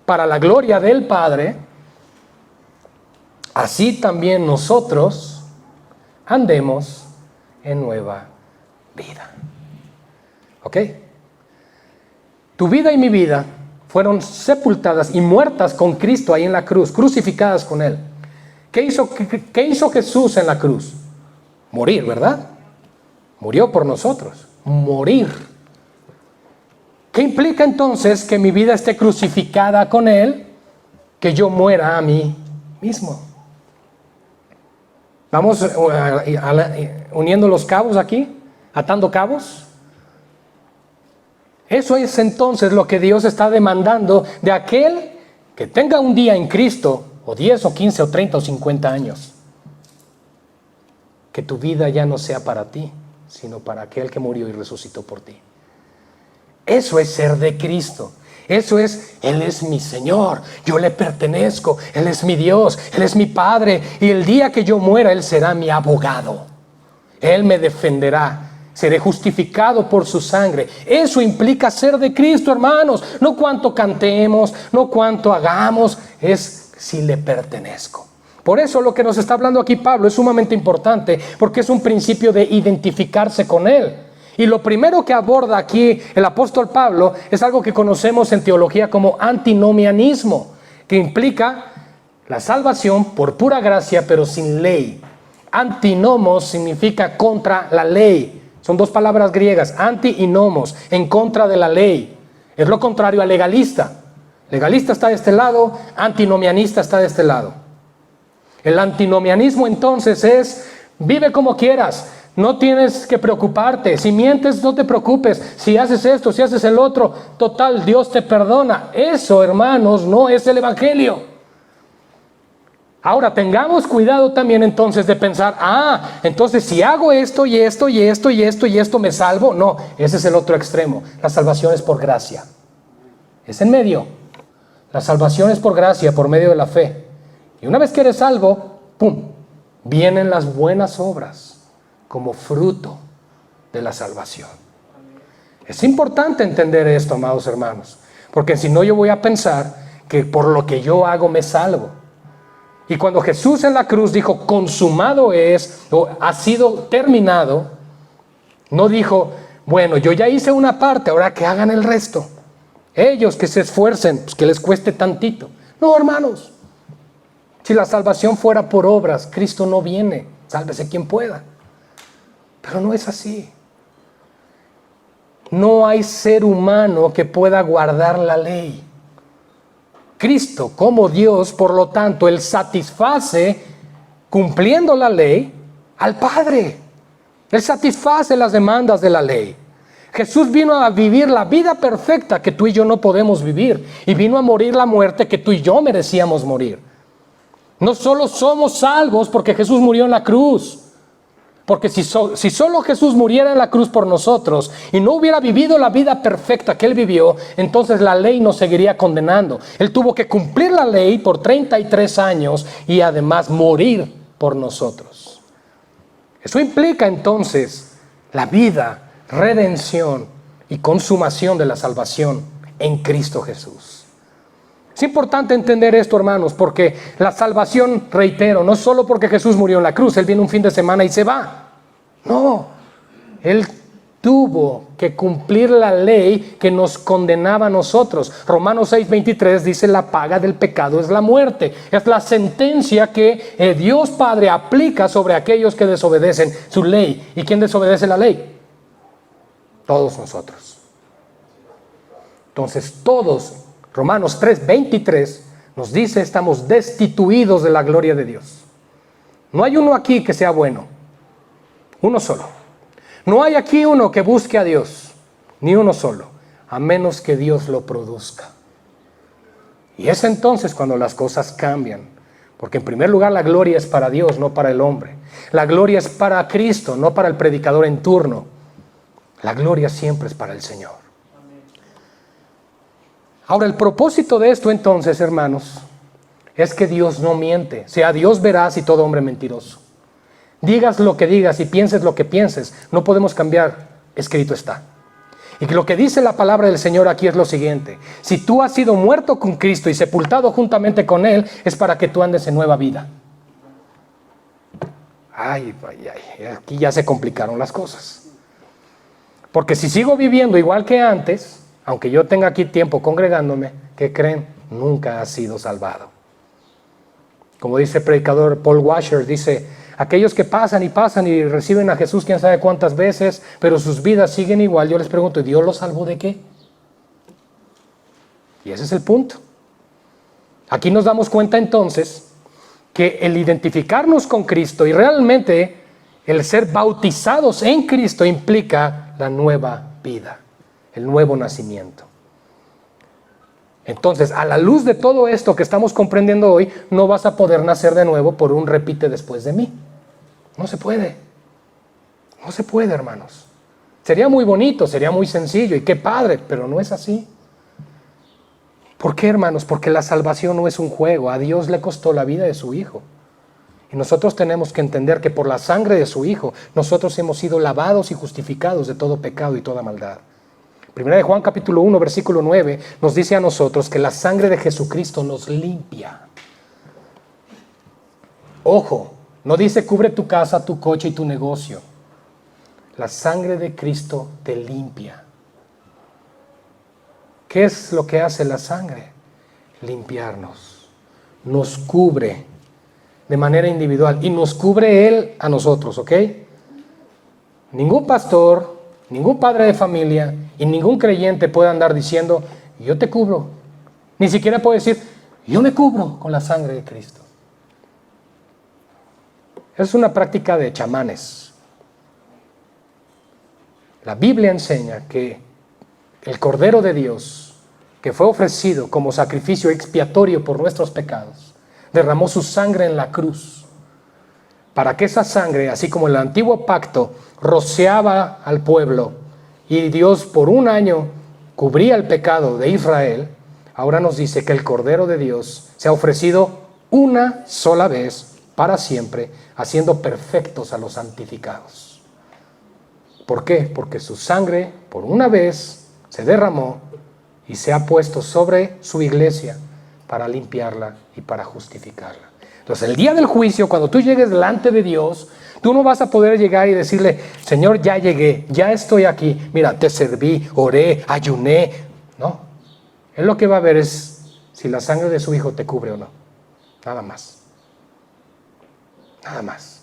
para la gloria del Padre, así también nosotros andemos en nueva vida. ¿Ok? Tu vida y mi vida fueron sepultadas y muertas con Cristo ahí en la cruz, crucificadas con Él. ¿Qué hizo Jesús en la cruz? Morir, ¿verdad? Murió por nosotros. Morir. ¿Qué implica entonces que mi vida esté crucificada con Él? Que yo muera a mí mismo. Vamos uniendo los cabos aquí, atando cabos. Eso es entonces lo que Dios está demandando de aquel que tenga un día en Cristo, o 10 o 15 o 30 o 50 años. Que tu vida ya no sea para ti, sino para aquel que murió y resucitó por ti. Eso es ser de Cristo. Eso es, Él es mi Señor, yo le pertenezco, Él es mi Dios, Él es mi Padre, y el día que yo muera, Él será mi abogado. Él me defenderá, seré justificado por su sangre. Eso implica ser de Cristo, hermanos. No cuánto cantemos, no cuánto hagamos, es si le pertenezco. Por eso lo que nos está hablando aquí Pablo es sumamente importante, porque es un principio de identificarse con Él. Y lo primero que aborda aquí el apóstol Pablo es algo que conocemos en teología como antinomianismo, que implica la salvación por pura gracia pero sin ley. Antinomos significa contra la ley. Son dos palabras griegas, anti y nomos, en contra de la ley. Es lo contrario al legalista. Legalista está de este lado, antinomianista está de este lado. El antinomianismo entonces es, vive como quieras. No tienes que preocuparte. Si mientes, no te preocupes. Si haces esto, si haces el otro, total, Dios te perdona. Eso, hermanos, no es el evangelio. Ahora, tengamos cuidado también entonces de pensar, entonces si hago esto y esto y esto y esto y esto, ¿me salvo? No, ese es el otro extremo. La salvación es por gracia. Es en medio. La salvación es por gracia, por medio de la fe. Y una vez que eres salvo, ¡pum!, vienen las buenas obras como fruto de la salvación. Es importante entender esto, amados hermanos, porque si no yo voy a pensar que por lo que yo hago me salvo. Y cuando Jesús en la cruz dijo, consumado es, o ha sido terminado, no dijo, bueno, yo ya hice una parte, ahora que hagan el resto. Ellos que se esfuercen, pues que les cueste tantito. No, hermanos, si la salvación fuera por obras, Cristo no viene, sálvese quien pueda. Pero no es así. No hay ser humano que pueda guardar la ley. Cristo, como Dios, por lo tanto, Él satisface, cumpliendo la ley, al Padre. Él satisface las demandas de la ley. Jesús vino a vivir la vida perfecta que tú y yo no podemos vivir. Y vino a morir la muerte que tú y yo merecíamos morir. No solo somos salvos porque Jesús murió en la cruz. Porque si solo Jesús muriera en la cruz por nosotros y no hubiera vivido la vida perfecta que Él vivió, entonces la ley nos seguiría condenando. Él tuvo que cumplir la ley por 33 años y además morir por nosotros. Eso implica entonces la vida, redención y consumación de la salvación en Cristo Jesús. Es importante entender esto, hermanos, porque la salvación, reitero, no solo porque Jesús murió en la cruz, Él viene un fin de semana y se va. No, Él tuvo que cumplir la ley que nos condenaba a nosotros. Romanos 6:23 dice, la paga del pecado es la muerte. Es la sentencia que Dios Padre aplica sobre aquellos que desobedecen su ley. ¿Y quién desobedece la ley? Todos nosotros. Entonces todos, Romanos 3:23 Nos dice, estamos destituidos de la gloria de Dios. No hay uno aquí que sea bueno, uno solo. No hay aquí uno que busque a Dios, ni uno solo, a menos que Dios lo produzca. Y es entonces cuando las cosas cambian, porque en primer lugar la gloria es para Dios, no para el hombre. La gloria es para Cristo, no para el predicador en turno. La gloria siempre es para el Señor. Ahora, el propósito de esto entonces, hermanos, es que Dios no miente. Sea Dios veraz y todo hombre mentiroso. Digas lo que digas y pienses lo que pienses, no podemos cambiar, escrito está. Y que lo que dice la palabra del Señor aquí es lo siguiente: si tú has sido muerto con Cristo y sepultado juntamente con Él, es para que tú andes en nueva vida. Ay, aquí ya se complicaron las cosas. Porque si sigo viviendo igual que antes, aunque yo tenga aquí tiempo congregándome, ¿qué creen? Nunca ha sido salvado. Como dice el predicador Paul Washer, dice, aquellos que pasan y reciben a Jesús quién sabe cuántas veces, pero sus vidas siguen igual. Yo les pregunto, ¿y Dios los salvó de qué? Y ese es el punto. Aquí nos damos cuenta entonces que el identificarnos con Cristo y realmente el ser bautizados en Cristo implica la nueva vida, el nuevo nacimiento. Entonces, a la luz de todo esto que estamos comprendiendo hoy, no vas a poder nacer de nuevo por un repite después de mí. No se puede. No se puede, hermanos. Sería muy bonito, sería muy sencillo y qué padre, pero no es así. ¿Por qué, hermanos? Porque la salvación no es un juego. A Dios le costó la vida de su Hijo. Y nosotros tenemos que entender que por la sangre de su Hijo, nosotros hemos sido lavados y justificados de todo pecado y toda maldad. Primera de Juan capítulo 1, versículo 9, nos dice a nosotros que la sangre de Jesucristo nos limpia. Ojo, no dice cubre tu casa, tu coche y tu negocio. La sangre de Cristo te limpia. ¿Qué es lo que hace la sangre? Limpiarnos. Nos cubre de manera individual y nos cubre Él a nosotros, ¿ok? Ningún pastor, ningún padre de familia y ningún creyente puede andar diciendo, yo te cubro. Ni siquiera puede decir, yo me cubro con la sangre de Cristo. Es una práctica de chamanes. La Biblia enseña que el Cordero de Dios, que fue ofrecido como sacrificio expiatorio por nuestros pecados, derramó su sangre en la cruz, para que esa sangre, así como el antiguo pacto, rociaba al pueblo y Dios por un año cubría el pecado de Israel, ahora nos dice que el Cordero de Dios se ha ofrecido una sola vez para siempre, haciendo perfectos a los santificados. ¿Por qué? Porque su sangre por una vez se derramó y se ha puesto sobre su iglesia para limpiarla y para justificarla. Entonces, el día del juicio, cuando tú llegues delante de Dios, tú no vas a poder llegar y decirle, Señor, ya llegué, ya estoy aquí, mira, te serví, oré, ayuné. No, Él lo que va a ver es si la sangre de su Hijo te cubre o no. Nada más. Nada más.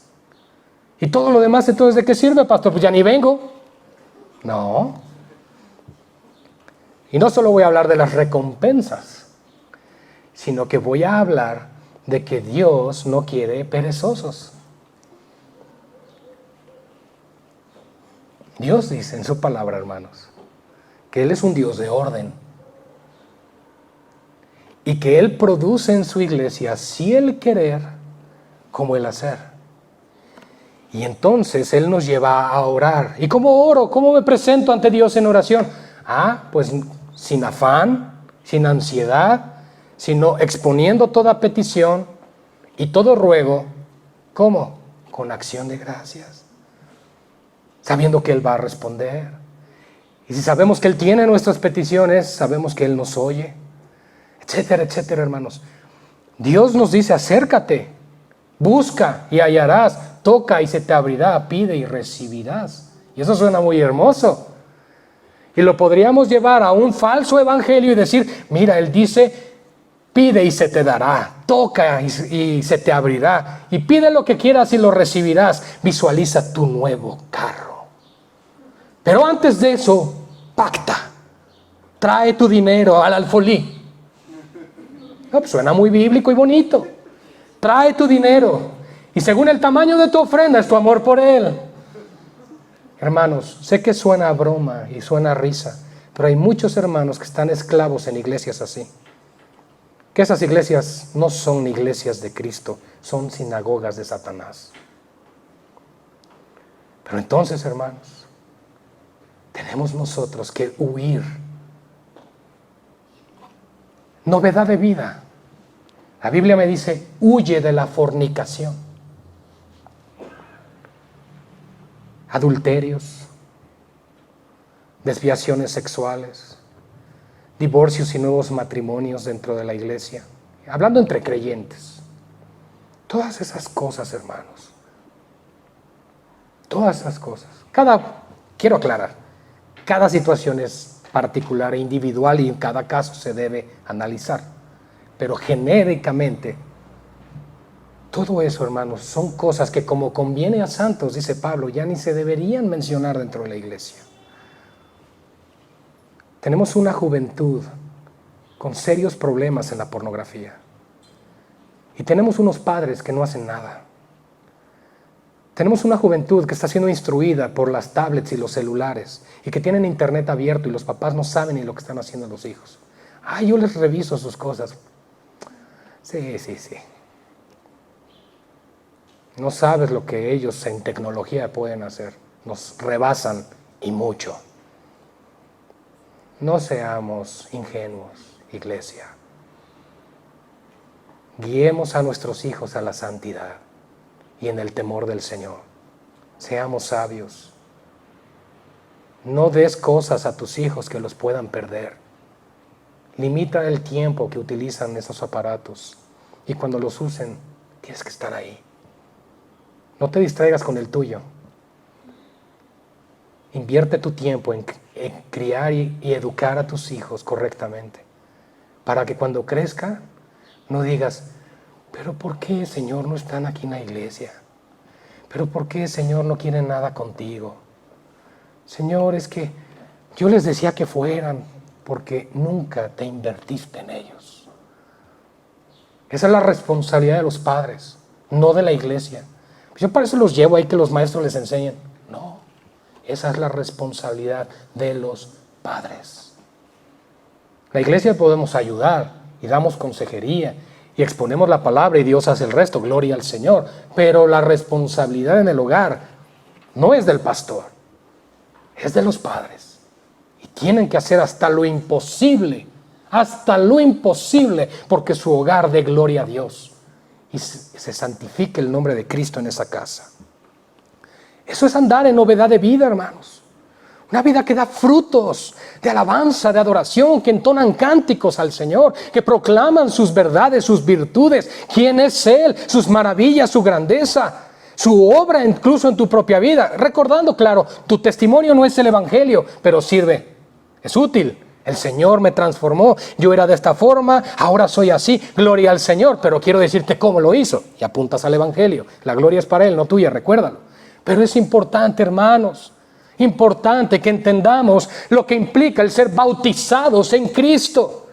¿Y todo lo demás entonces de qué sirve, pastor? Pues ya ni vengo. No. Y no solo voy a hablar de las recompensas, sino que voy a hablar de que Dios no quiere perezosos. Dios dice en su palabra, hermanos, que Él es un Dios de orden y que Él produce en su iglesia así el querer como el hacer. Y entonces Él nos lleva a orar. ¿Y cómo oro? ¿Cómo me presento ante Dios en oración? Pues sin afán, sin ansiedad, sino exponiendo toda petición y todo ruego. ¿Cómo? Con acción de gracias, sabiendo que Él va a responder. Y si sabemos que Él tiene nuestras peticiones, sabemos que Él nos oye, etcétera, etcétera, hermanos. Dios nos dice, acércate, busca y hallarás, toca y se te abrirá, pide y recibirás. Y eso suena muy hermoso. Y lo podríamos llevar a un falso evangelio y decir, mira, Él dice, pide y se te dará, toca y se te abrirá, y pide lo que quieras y lo recibirás. Visualiza tu nuevo carro. Pero antes de eso, pacta. Trae tu dinero al alfolí. No, pues suena muy bíblico y bonito. Trae tu dinero y según el tamaño de tu ofrenda es tu amor por Él. Hermanos, sé que suena a broma y suena a risa, pero hay muchos hermanos que están esclavos en iglesias así. Que esas iglesias no son iglesias de Cristo, son sinagogas de Satanás. Pero entonces, hermanos, tenemos nosotros que huir. Novedad de vida. La Biblia me dice, huye de la fornicación. Adulterios, desviaciones sexuales, divorcios y nuevos matrimonios dentro de la iglesia. Hablando entre creyentes. Todas esas cosas, hermanos. Todas esas cosas. Quiero aclarar, cada situación es particular e individual y en cada caso se debe analizar. Pero genéricamente, todo eso, hermanos, son cosas que como conviene a santos, dice Pablo, ya ni se deberían mencionar dentro de la iglesia. Tenemos una juventud con serios problemas en la pornografía. Y tenemos unos padres que no hacen nada. Tenemos una juventud que está siendo instruida por las tablets y los celulares y que tienen internet abierto y los papás no saben ni lo que están haciendo los hijos. Ay, yo les reviso sus cosas. Sí. No sabes lo que ellos en tecnología pueden hacer. Nos rebasan y mucho. No seamos ingenuos, iglesia. Guiemos a nuestros hijos a la santidad y en el temor del Señor. Seamos sabios. No des cosas a tus hijos que los puedan perder. Limita el tiempo que utilizan esos aparatos y cuando los usen, tienes que estar ahí. No te distraigas con el tuyo. Invierte tu tiempo en criar y educar a tus hijos correctamente, para que cuando crezca no digas, pero ¿por qué, Señor, no están aquí en la iglesia? ¿Pero por qué, Señor, no quieren nada contigo? Señor, es que yo les decía que fueran porque nunca te invertiste en ellos. Esa es la responsabilidad de los padres, no de la iglesia. Yo para eso los llevo ahí que los maestros les enseñen. No, esa es la responsabilidad de los padres. La iglesia podemos ayudar y damos consejería y exponemos la palabra y Dios hace el resto, gloria al Señor. Pero la responsabilidad en el hogar no es del pastor, es de los padres. Y tienen que hacer hasta lo imposible, porque su hogar dé gloria a Dios y se santifique el nombre de Cristo en esa casa. Eso es andar en novedad de vida, hermanos. Una vida que da frutos de alabanza, de adoración, que entonan cánticos al Señor, que proclaman sus verdades, sus virtudes, quién es Él, sus maravillas, su grandeza, su obra incluso en tu propia vida. Recordando, claro, tu testimonio no es el evangelio, pero sirve, es útil. El Señor me transformó, yo era de esta forma, ahora soy así, gloria al Señor, pero quiero decirte cómo lo hizo. Y apuntas al evangelio, la gloria es para Él, no tuya, recuérdalo. Pero es importante, hermanos, importante que entendamos lo que implica el ser bautizados en Cristo.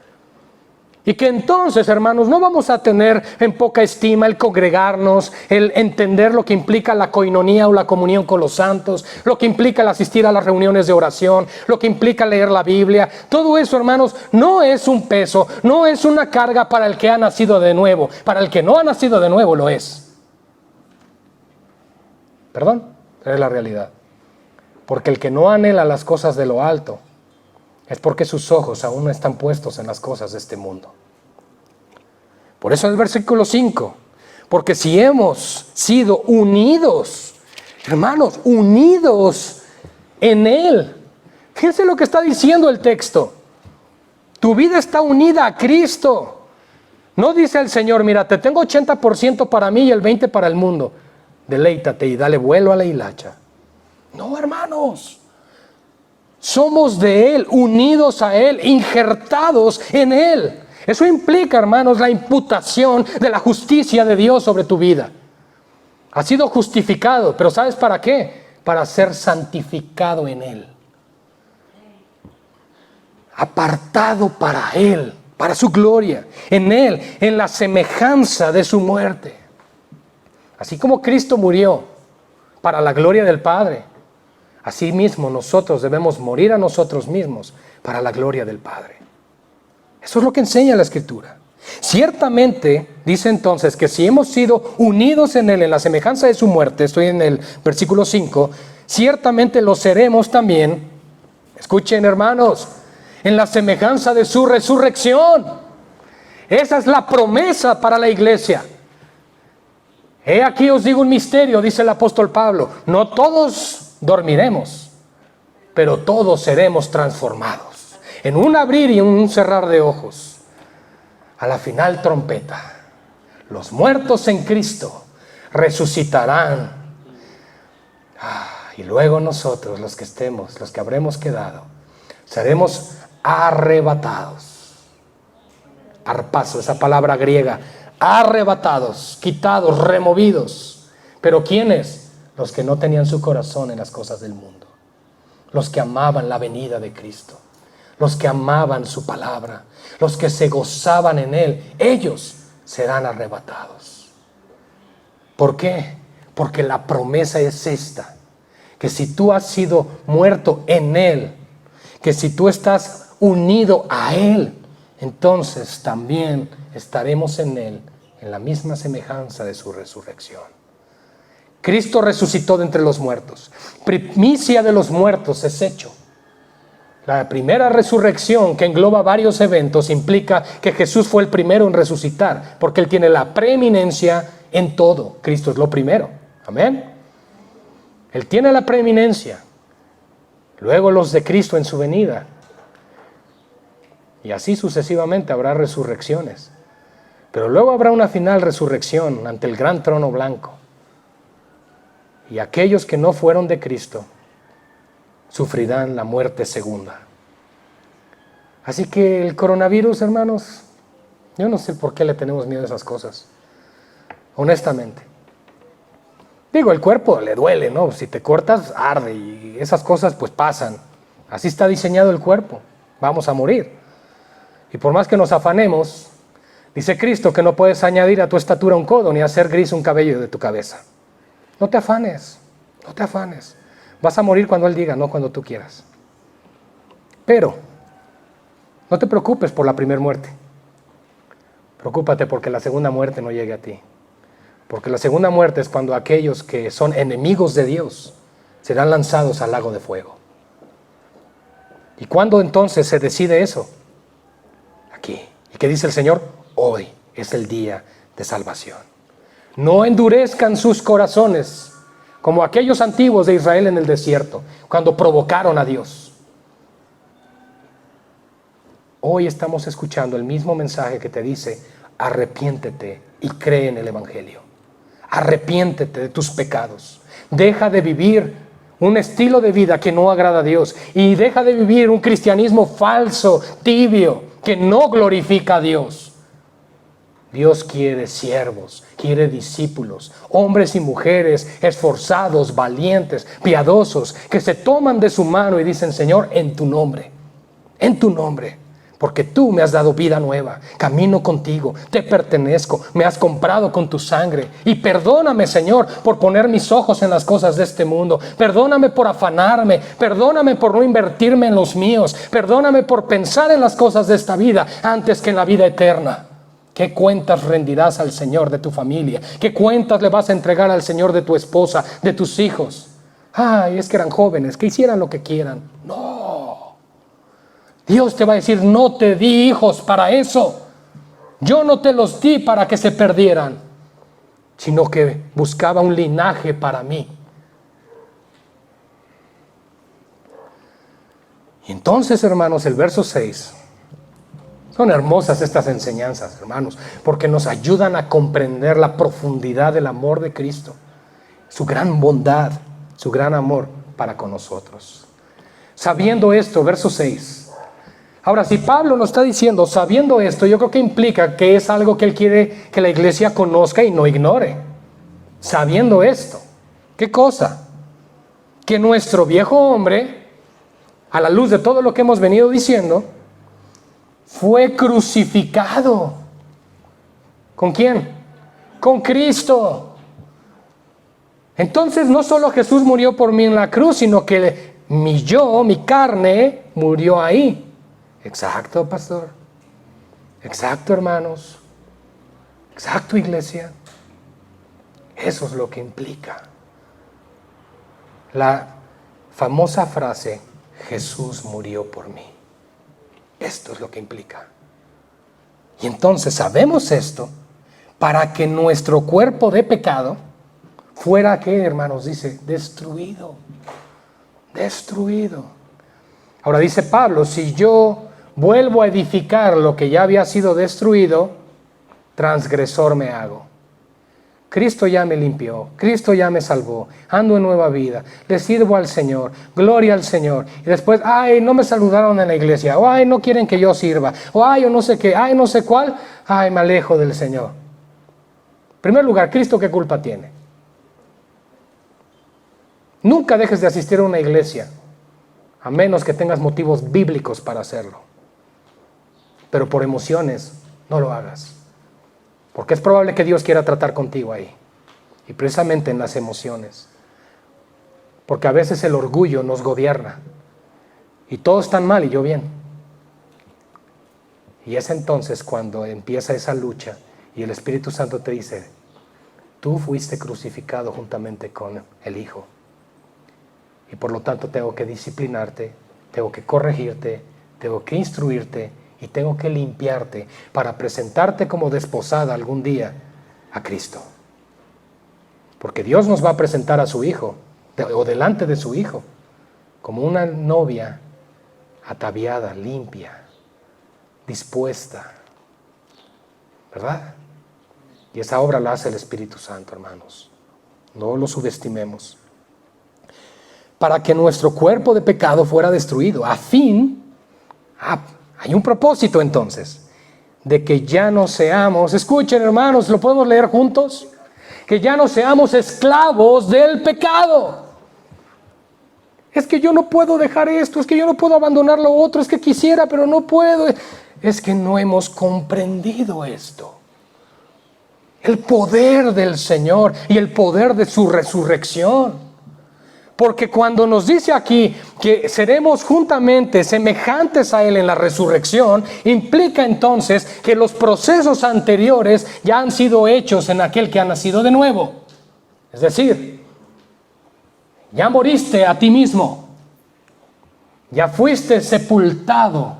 Y que entonces, hermanos, no vamos a tener en poca estima el congregarnos, el entender lo que implica la coinonía o la comunión con los santos, lo que implica el asistir a las reuniones de oración, lo que implica leer la Biblia. Todo eso, hermanos, no es un peso, no es una carga para el que ha nacido de nuevo. Para el que no ha nacido de nuevo lo es. Perdón, pero es la realidad. Porque el que no anhela las cosas de lo alto es porque sus ojos aún no están puestos en las cosas de este mundo. Por eso en el versículo 5, porque si hemos sido unidos, hermanos, unidos en Él. Fíjense lo que está diciendo el texto. Tu vida está unida a Cristo. No dice el Señor, mira, te tengo 80% para mí y el 20% para el mundo. Deleítate y dale vuelo a la hilacha. No, hermanos. Somos de Él, unidos a Él, injertados en Él. Eso implica, hermanos, la imputación de la justicia de Dios sobre tu vida. Has sido justificado, pero ¿sabes para qué? Para ser santificado en Él. Apartado para Él. para su gloria, en Él, en la semejanza de su muerte. Así como Cristo murió para la gloria del Padre, así mismo nosotros debemos morir a nosotros mismos para la gloria del Padre. Eso es lo que enseña la Escritura. Ciertamente, dice entonces que si hemos sido unidos en Él, en la semejanza de su muerte, estoy en el versículo 5, ciertamente lo seremos también, escuchen hermanos, en la semejanza de su resurrección. Esa es la promesa para la iglesia. He aquí os digo un misterio, dice el apóstol Pablo, no todos dormiremos, pero todos seremos transformados. En un abrir y un cerrar de ojos, a la final trompeta, los muertos en Cristo resucitarán. Y luego nosotros, los que estemos, los que habremos quedado, seremos arrebatados. Arpazo, esa palabra griega, arrebatados, quitados, removidos. ¿Pero quiénes? Los que no tenían su corazón en las cosas del mundo, los que amaban la venida de Cristo, los que amaban su palabra, los que se gozaban en Él, ellos serán arrebatados. ¿Por qué? Porque la promesa es esta, que si tú has sido muerto en Él, que si tú estás unido a Él, entonces también estaremos en Él, en la misma semejanza de su resurrección. Cristo resucitó de entre los muertos. Primicia de los muertos es hecho. La primera resurrección, que engloba varios eventos, implica que Jesús fue el primero en resucitar, porque Él tiene la preeminencia en todo. Cristo es lo primero. Amén. Él tiene la preeminencia. Luego los de Cristo en su venida. Y así sucesivamente habrá resurrecciones. Pero luego habrá una final resurrección ante el gran trono blanco. Y aquellos que no fueron de Cristo sufrirán la muerte segunda. Así que el coronavirus, hermanos, yo no sé por qué le tenemos miedo a esas cosas, honestamente. Digo, el cuerpo le duele, ¿no? Si te cortas, arde, y esas cosas pues pasan. Así está diseñado el cuerpo, vamos a morir. Y por más que nos afanemos, dice Cristo que no puedes añadir a tu estatura un codo, ni hacer gris un cabello de tu cabeza. No te afanes, no te afanes. Vas a morir cuando Él diga, no cuando tú quieras. Pero no te preocupes por la primera muerte. Preocúpate porque la segunda muerte no llegue a ti. Porque la segunda muerte es cuando aquellos que son enemigos de Dios serán lanzados al lago de fuego. ¿Y cuándo entonces se decide eso? Aquí. ¿Y qué dice el Señor? Hoy es el día de salvación. No endurezcan sus corazones, como aquellos antiguos de Israel en el desierto, cuando provocaron a Dios. Hoy estamos escuchando el mismo mensaje que te dice, arrepiéntete y cree en el Evangelio. Arrepiéntete de tus pecados. Deja de vivir un estilo de vida que no agrada a Dios y deja de vivir un cristianismo falso, tibio, que no glorifica a Dios. Dios quiere siervos, quiere discípulos, hombres y mujeres esforzados, valientes, piadosos, que se toman de su mano y dicen, Señor, en tu nombre, porque tú me has dado vida nueva, camino contigo, te pertenezco, me has comprado con tu sangre. Y perdóname, Señor, por poner mis ojos en las cosas de este mundo. Perdóname por afanarme, perdóname por no invertirme en los míos, perdóname por pensar en las cosas de esta vida antes que en la vida eterna. ¿Qué cuentas rendirás al Señor de tu familia? ¿Qué cuentas le vas a entregar al Señor de tu esposa, de tus hijos? Ay, es que eran jóvenes, que hicieran lo que quieran. No. Dios te va a decir, no te di hijos para eso. Yo no te los di para que se perdieran, sino que buscaba un linaje para mí. Y entonces, hermanos, el verso 6... Son hermosas estas enseñanzas, hermanos, porque nos ayudan a comprender la profundidad del amor de Cristo, su gran bondad, su gran amor para con nosotros. Sabiendo esto, verso 6. Ahora, si Pablo nos está diciendo, sabiendo esto, yo creo que implica que es algo que él quiere que la iglesia conozca y no ignore. Sabiendo esto, ¿qué cosa? Que nuestro viejo hombre, a la luz de todo lo que hemos venido diciendo, fue crucificado. ¿Con quién? Con Cristo. Entonces no solo Jesús murió por mí en la cruz, sino que mi carne, murió ahí. Exacto, pastor. Exacto, hermanos. Exacto, iglesia. Eso es lo que implica la famosa frase, Jesús murió por mí. Esto es lo que implica. Y entonces sabemos esto para que nuestro cuerpo de pecado fuera, ¿qué, hermanos? Dice, destruido. Destruido. Ahora dice Pablo, si yo vuelvo a edificar lo que ya había sido destruido, transgresor me hago. Cristo ya me limpió, Cristo ya me salvó, ando en nueva vida, le sirvo al Señor, gloria al Señor. Y después, ay, no me saludaron en la iglesia, o ay, no quieren que yo sirva, o ay, o no sé qué, ay, no sé cuál, ay, me alejo del Señor. En primer lugar, ¿Cristo qué culpa tiene? Nunca dejes de asistir a una iglesia, a menos que tengas motivos bíblicos para hacerlo. Pero por emociones, no lo hagas. Porque es probable que Dios quiera tratar contigo ahí. Y precisamente en las emociones. Porque a veces el orgullo nos gobierna. Y todos están mal y yo bien. Y es entonces cuando empieza esa lucha y el Espíritu Santo te dice, tú fuiste crucificado juntamente con el Hijo. Y por lo tanto tengo que disciplinarte, tengo que corregirte, tengo que instruirte y tengo que limpiarte para presentarte como desposada algún día a Cristo. Porque Dios nos va a presentar a su Hijo, o delante de su Hijo, como una novia ataviada, limpia, dispuesta. ¿Verdad? Y esa obra la hace el Espíritu Santo, hermanos. No lo subestimemos. Para que nuestro cuerpo de pecado fuera destruido, a fin... hay un propósito entonces, de que ya no seamos, escuchen hermanos, ¿lo podemos leer juntos? Que ya no seamos esclavos del pecado. Es que yo no puedo dejar esto, es que yo no puedo abandonar lo otro, es que quisiera, pero no puedo. Es que no hemos comprendido esto. El poder del Señor y el poder de su resurrección. Porque cuando nos dice aquí que seremos juntamente semejantes a Él en la resurrección, implica entonces que los procesos anteriores ya han sido hechos en aquel que ha nacido de nuevo. Es decir, ya moriste a ti mismo, ya fuiste sepultado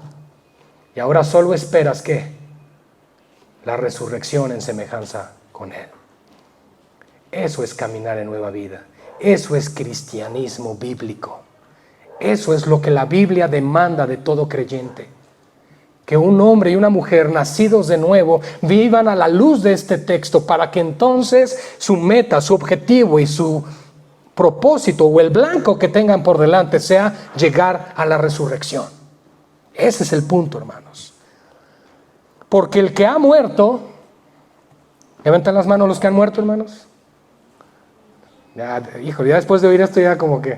y ahora solo esperas ¿qué? La resurrección en semejanza con Él. Eso es caminar en nueva vida. Eso es cristianismo bíblico. Eso es lo que la Biblia demanda de todo creyente. Que un hombre y una mujer nacidos de nuevo vivan a la luz de este texto para que entonces su meta, su objetivo y su propósito o el blanco que tengan por delante sea llegar a la resurrección. Ese es el punto, hermanos. Porque el que ha muerto, levanten las manos los que han muerto, hermanos. Ya, hijo, ya después de oír esto ya como que...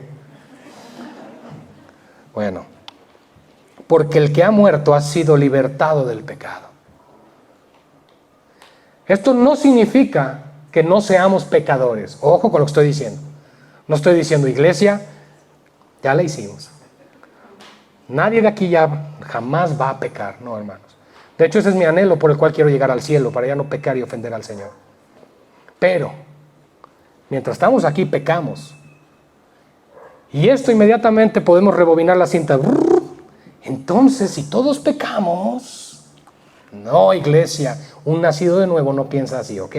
Bueno, porque el que ha muerto ha sido libertado del pecado. Esto no significa que no seamos pecadores. Ojo con lo que estoy diciendo. No estoy diciendo, iglesia, ya la hicimos. Nadie de aquí ya jamás va a pecar, no, hermanos. De hecho, ese es mi anhelo por el cual quiero llegar al cielo, para ya no pecar y ofender al Señor. Pero mientras estamos aquí pecamos. Y esto inmediatamente podemos rebobinar la cinta. Entonces, si todos pecamos, no, iglesia, un nacido de nuevo no piensa así, ¿ok?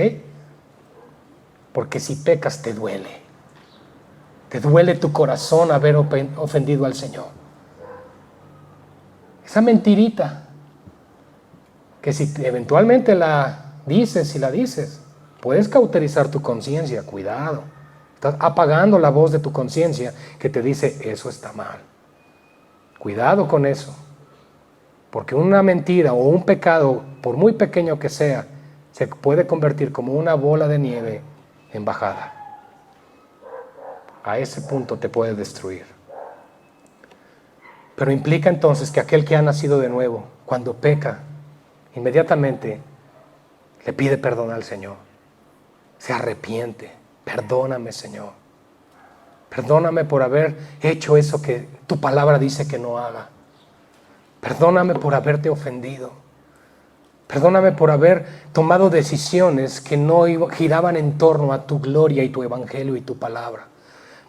Porque si pecas te duele. Te duele tu corazón haber ofendido al Señor. Esa mentirita, que si eventualmente la dices, puedes cauterizar tu conciencia, cuidado. Estás apagando la voz de tu conciencia que te dice, eso está mal. Cuidado con eso. Porque una mentira o un pecado, por muy pequeño que sea, se puede convertir como una bola de nieve en bajada. A ese punto te puede destruir. Pero implica entonces que aquel que ha nacido de nuevo, cuando peca, inmediatamente le pide perdón al Señor. Se arrepiente. Perdóname, Señor. Perdóname por haber hecho eso que tu palabra dice que no haga. Perdóname por haberte ofendido. Perdóname por haber tomado decisiones que no giraban en torno a tu gloria y tu evangelio y tu palabra.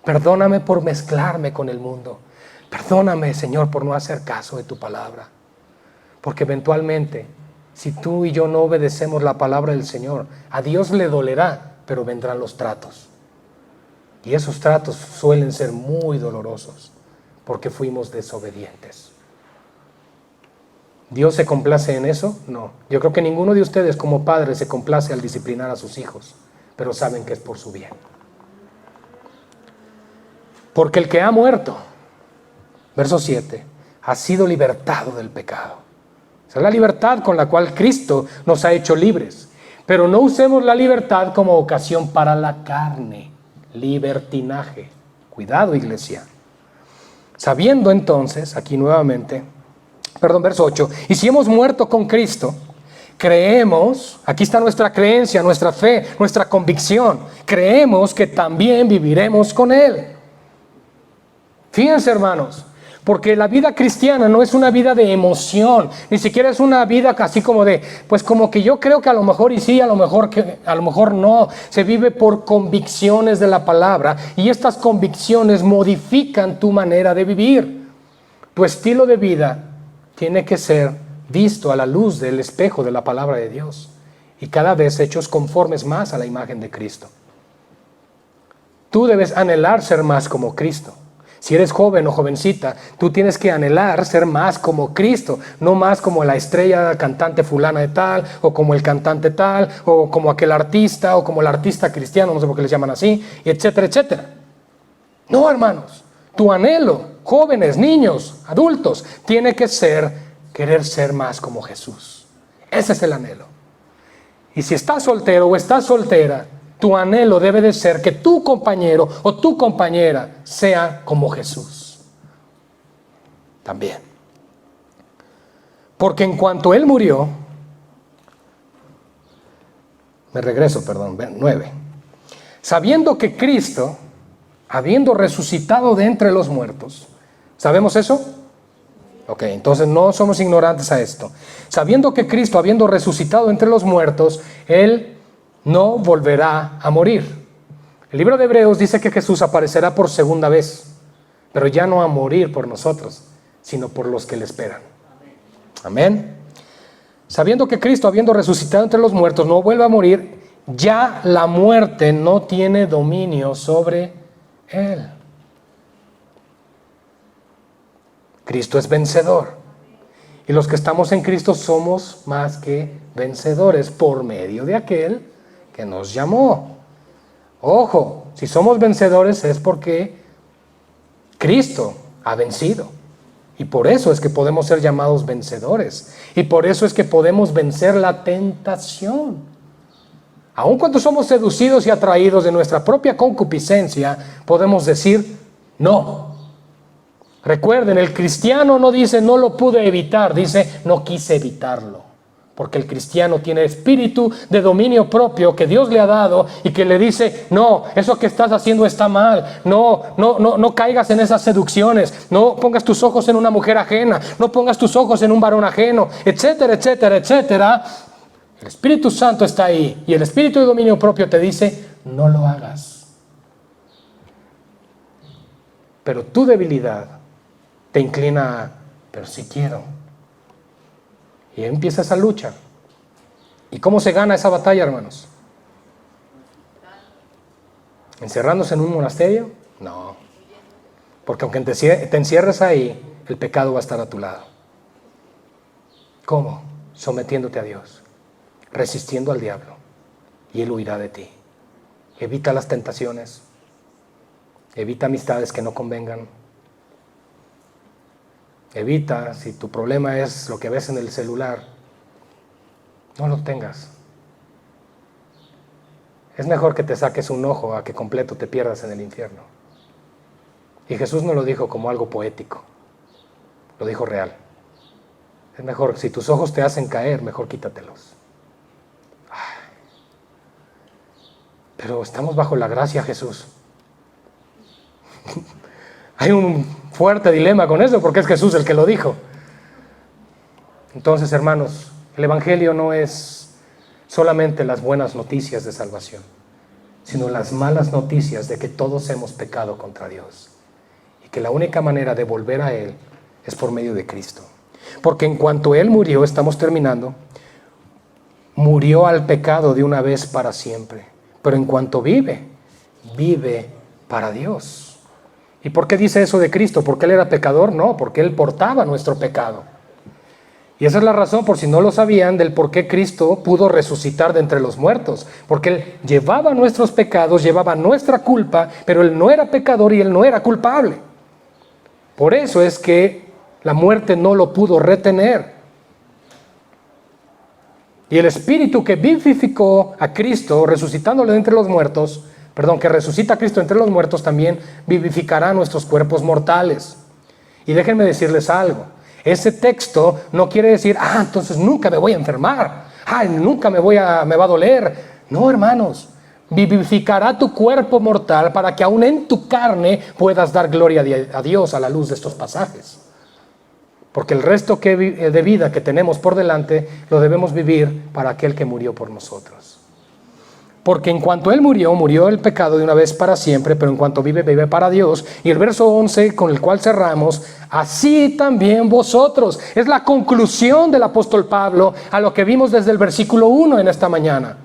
Perdóname por mezclarme con el mundo. Perdóname, Señor, por no hacer caso de tu palabra. Porque eventualmente, si tú y yo no obedecemos la palabra del Señor, a Dios le dolerá, pero vendrán los tratos. Y esos tratos suelen ser muy dolorosos, porque fuimos desobedientes. ¿Dios se complace en eso? No. Yo creo que ninguno de ustedes como padres se complace al disciplinar a sus hijos, pero saben que es por su bien. Porque el que ha muerto, verso 7, ha sido libertado del pecado. Esa es la libertad con la cual Cristo nos ha hecho libres. Pero no usemos la libertad como ocasión para la carne. Libertinaje. Cuidado, iglesia. Sabiendo entonces, aquí nuevamente, verso 8, y si hemos muerto con Cristo, creemos, aquí está nuestra creencia, nuestra fe, nuestra convicción, creemos que también viviremos con Él. Fíjense, hermanos, porque la vida cristiana no es una vida de emoción, ni siquiera es una vida así como de, pues como que yo creo que a lo mejor y sí, a lo mejor no. Se vive por convicciones de la palabra y estas convicciones modifican tu manera de vivir. Tu estilo de vida tiene que ser visto a la luz del espejo de la palabra de Dios y cada vez hechos conformes más a la imagen de Cristo. Tú debes anhelar ser más como Cristo. Si eres joven o jovencita, tú tienes que anhelar ser más como Cristo, no más como la estrella cantante fulana de tal, o como el cantante tal, o como aquel artista, o como el artista cristiano, no sé por qué les llaman así, etcétera, etcétera. No, hermanos, tu anhelo, jóvenes, niños, adultos, tiene que ser querer ser más como Jesús. Ese es el anhelo. Y si estás soltero o estás soltera, tu anhelo debe de ser que tu compañero o tu compañera sea como Jesús. También. Porque en cuanto Él murió, 9. Sabiendo que Cristo, habiendo resucitado de entre los muertos, ¿sabemos eso? Ok, entonces no somos ignorantes a esto. Sabiendo que Cristo, habiendo resucitado entre los muertos, Él no volverá a morir. El libro de Hebreos dice que Jesús aparecerá por segunda vez, pero ya no a morir por nosotros, sino por los que le esperan. Amén. Sabiendo que Cristo, habiendo resucitado entre los muertos, no vuelve a morir, ya la muerte no tiene dominio sobre Él. Cristo es vencedor. Y los que estamos en Cristo somos más que vencedores por medio de aquel que nos llamó. Ojo, si somos vencedores es porque Cristo ha vencido. Y por eso es que podemos ser llamados vencedores. Y por eso es que podemos vencer la tentación. Aun cuando somos seducidos y atraídos de nuestra propia concupiscencia, podemos decir no. Recuerden, el cristiano no dice no lo pude evitar, dice no quise evitarlo. Porque el cristiano tiene espíritu de dominio propio que Dios le ha dado y que le dice, no, eso que estás haciendo está mal, no caigas en esas seducciones, no pongas tus ojos en una mujer ajena, no pongas tus ojos en un varón ajeno, etcétera, etcétera, etcétera. El Espíritu Santo está ahí y el espíritu de dominio propio te dice, no lo hagas. Pero tu debilidad te inclina a, pero sí quiero. Y empieza esa lucha. ¿Y cómo se gana esa batalla, hermanos? ¿Encerrándose en un monasterio? No. Porque aunque te encierres ahí, el pecado va a estar a tu lado. ¿Cómo? Sometiéndote a Dios, resistiendo al diablo, y Él huirá de ti. Evita las tentaciones, evita amistades que no convengan. Evita, si tu problema es lo que ves en el celular, no lo tengas. Es mejor que te saques un ojo a que completo te pierdas en el infierno. Y Jesús no lo dijo como algo poético. Lo dijo real. Es mejor, si tus ojos te hacen caer, mejor quítatelos. Pero estamos bajo la gracia, Jesús. Hay un fuerte dilema con eso, porque es Jesús el que lo dijo. Entonces, hermanos, el Evangelio no es solamente las buenas noticias de salvación, sino las malas noticias de que todos hemos pecado contra Dios y que la única manera de volver a Él es por medio de Cristo. Porque en cuanto Él murió, estamos terminando, murió al pecado de una vez para siempre. Pero en cuanto vive, vive para Dios. ¿Y por qué dice eso de Cristo? ¿Porque Él era pecador? No, porque Él portaba nuestro pecado. Y esa es la razón, por si no lo sabían, del por qué Cristo pudo resucitar de entre los muertos. Porque Él llevaba nuestros pecados, llevaba nuestra culpa, pero Él no era pecador y Él no era culpable. Por eso es que la muerte no lo pudo retener. Y el Espíritu que vivificó a Cristo, resucitándole de entre los muertos, que resucita a Cristo entre los muertos, también vivificará nuestros cuerpos mortales. Y déjenme decirles algo. Ese texto no quiere decir, entonces nunca me voy a enfermar, nunca me va a doler. No, hermanos, vivificará tu cuerpo mortal para que aún en tu carne puedas dar gloria a Dios a la luz de estos pasajes. Porque el resto de vida que tenemos por delante lo debemos vivir para aquel que murió por nosotros. Porque en cuanto Él murió, murió el pecado de una vez para siempre, pero en cuanto vive, vive para Dios. Y el verso 11 con el cual cerramos, así también vosotros. Es la conclusión del apóstol Pablo a lo que vimos desde el versículo 1 en esta mañana.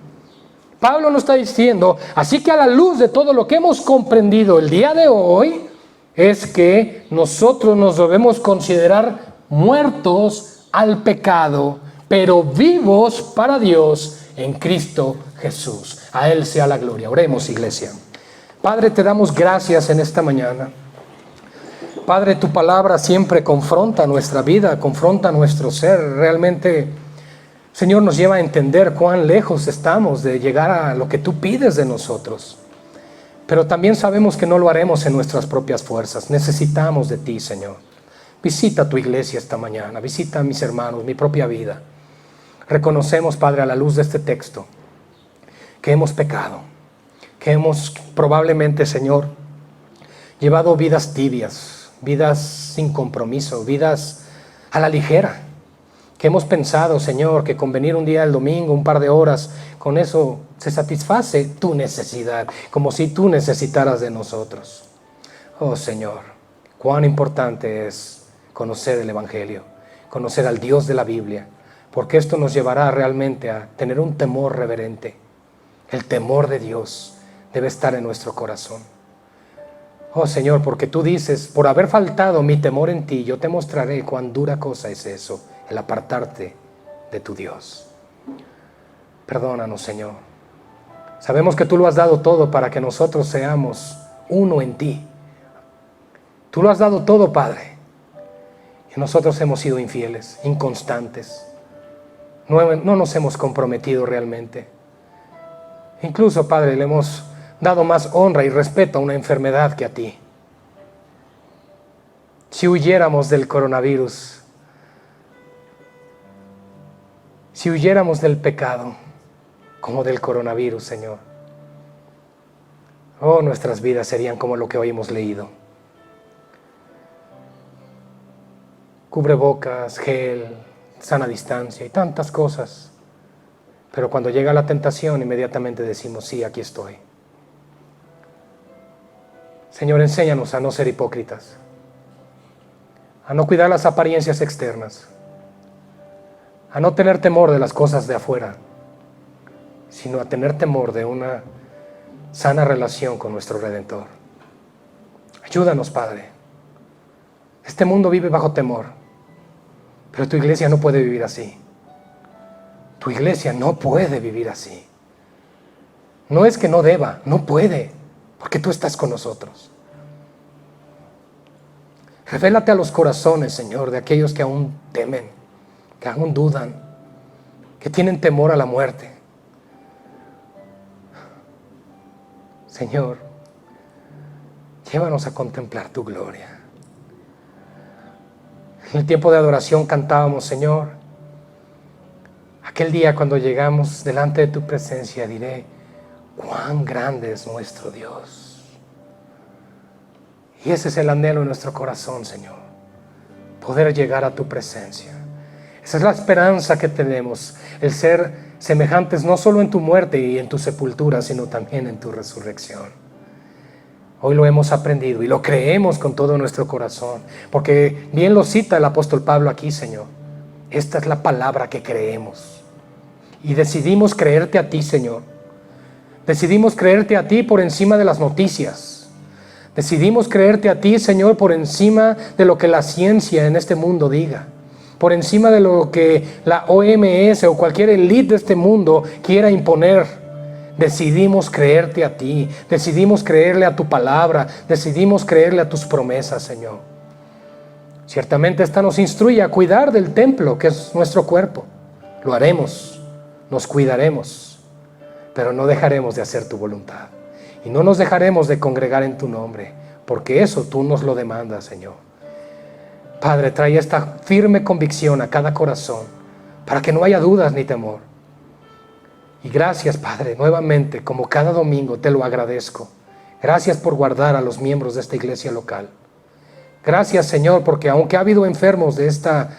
Pablo nos está diciendo, así que a la luz de todo lo que hemos comprendido el día de hoy, es que nosotros nos debemos considerar muertos al pecado, pero vivos para Dios en Cristo Jesús. A Él sea la gloria. Oremos, iglesia. Padre, te damos gracias en esta mañana. Padre, tu palabra siempre confronta nuestra vida, confronta nuestro ser. Realmente, Señor, nos lleva a entender cuán lejos estamos de llegar a lo que tú pides de nosotros. Pero también sabemos que no lo haremos en nuestras propias fuerzas. Necesitamos de ti, Señor. Visita tu iglesia esta mañana. Visita a mis hermanos, mi propia vida. Reconocemos, Padre, a la luz de este texto, que hemos pecado, que hemos probablemente, Señor, llevado vidas tibias, vidas sin compromiso, vidas a la ligera, que hemos pensado, Señor, que con venir un día del domingo, un par de horas, con eso se satisface tu necesidad, como si tú necesitaras de nosotros. Oh, Señor, cuán importante es conocer el Evangelio, conocer al Dios de la Biblia, porque esto nos llevará realmente a tener un temor reverente. El temor de Dios debe estar en nuestro corazón. Oh, Señor, porque tú dices, por haber faltado mi temor en ti, yo te mostraré cuán dura cosa es eso, el apartarte de tu Dios. Perdónanos, Señor. Sabemos que tú lo has dado todo para que nosotros seamos uno en ti. Tú lo has dado todo, Padre. Y nosotros hemos sido infieles, inconstantes. No nos hemos comprometido realmente. Incluso, Padre, le hemos dado más honra y respeto a una enfermedad que a ti. Si huyéramos del coronavirus, si huyéramos del pecado, como del coronavirus, Señor, oh, nuestras vidas serían como lo que hoy hemos leído. Cubrebocas, gel, sana distancia y tantas cosas. Pero cuando llega la tentación, inmediatamente decimos, sí, aquí estoy. Señor, enséñanos a no ser hipócritas, a no cuidar las apariencias externas, a no tener temor de las cosas de afuera, sino a tener temor de una sana relación con nuestro Redentor. Ayúdanos, Padre. Este mundo vive bajo temor, pero tu iglesia no puede vivir así. Tu iglesia no puede vivir así. No es que no deba, no puede, porque tú estás con nosotros. Revélate a los corazones, Señor, de aquellos que aún temen, que aún dudan, que tienen temor a la muerte. Señor, llévanos a contemplar tu gloria. En el tiempo de adoración cantábamos, Señor, aquel día cuando llegamos delante de tu presencia diré, cuán grande es nuestro Dios. Y ese es el anhelo de nuestro corazón, Señor, poder llegar a tu presencia. Esa es la esperanza que tenemos, el ser semejantes no solo en tu muerte y en tu sepultura, sino también en tu resurrección. Hoy lo hemos aprendido y lo creemos con todo nuestro corazón, porque bien lo cita el apóstol Pablo aquí, Señor. Esta es la palabra que creemos y decidimos creerte a ti, Señor. Decidimos creerte a ti por encima de las noticias. Decidimos creerte a ti, Señor, por encima de lo que la ciencia en este mundo diga, por encima de lo que la OMS o cualquier élite de este mundo quiera imponer. Decidimos creerte a ti, decidimos creerle a tu palabra, decidimos creerle a tus promesas, Señor. Ciertamente esta nos instruye a cuidar del templo que es nuestro cuerpo. Lo haremos, nos cuidaremos, pero no dejaremos de hacer tu voluntad. Y no nos dejaremos de congregar en tu nombre, porque eso tú nos lo demandas, Señor. Padre, trae esta firme convicción a cada corazón, para que no haya dudas ni temor. Y gracias, Padre, nuevamente, como cada domingo te lo agradezco. Gracias por guardar a los miembros de esta iglesia local. Gracias, Señor, porque aunque ha habido enfermos de este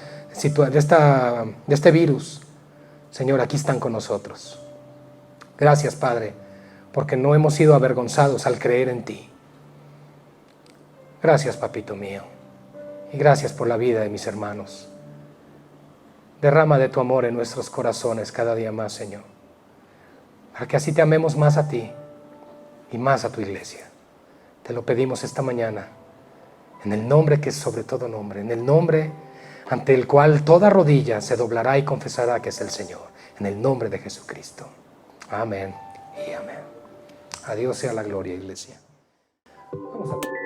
virus, Señor, aquí están con nosotros. Gracias, Padre, porque no hemos sido avergonzados al creer en ti. Gracias, Papito mío, y gracias por la vida de mis hermanos. Derrama de tu amor en nuestros corazones cada día más, Señor, para que así te amemos más a ti y más a tu iglesia. Te lo pedimos esta mañana, en el nombre que es sobre todo nombre, en el nombre ante el cual toda rodilla se doblará y confesará que es el Señor, en el nombre de Jesucristo. Amén y amén. A Dios sea la gloria, iglesia. Vamos a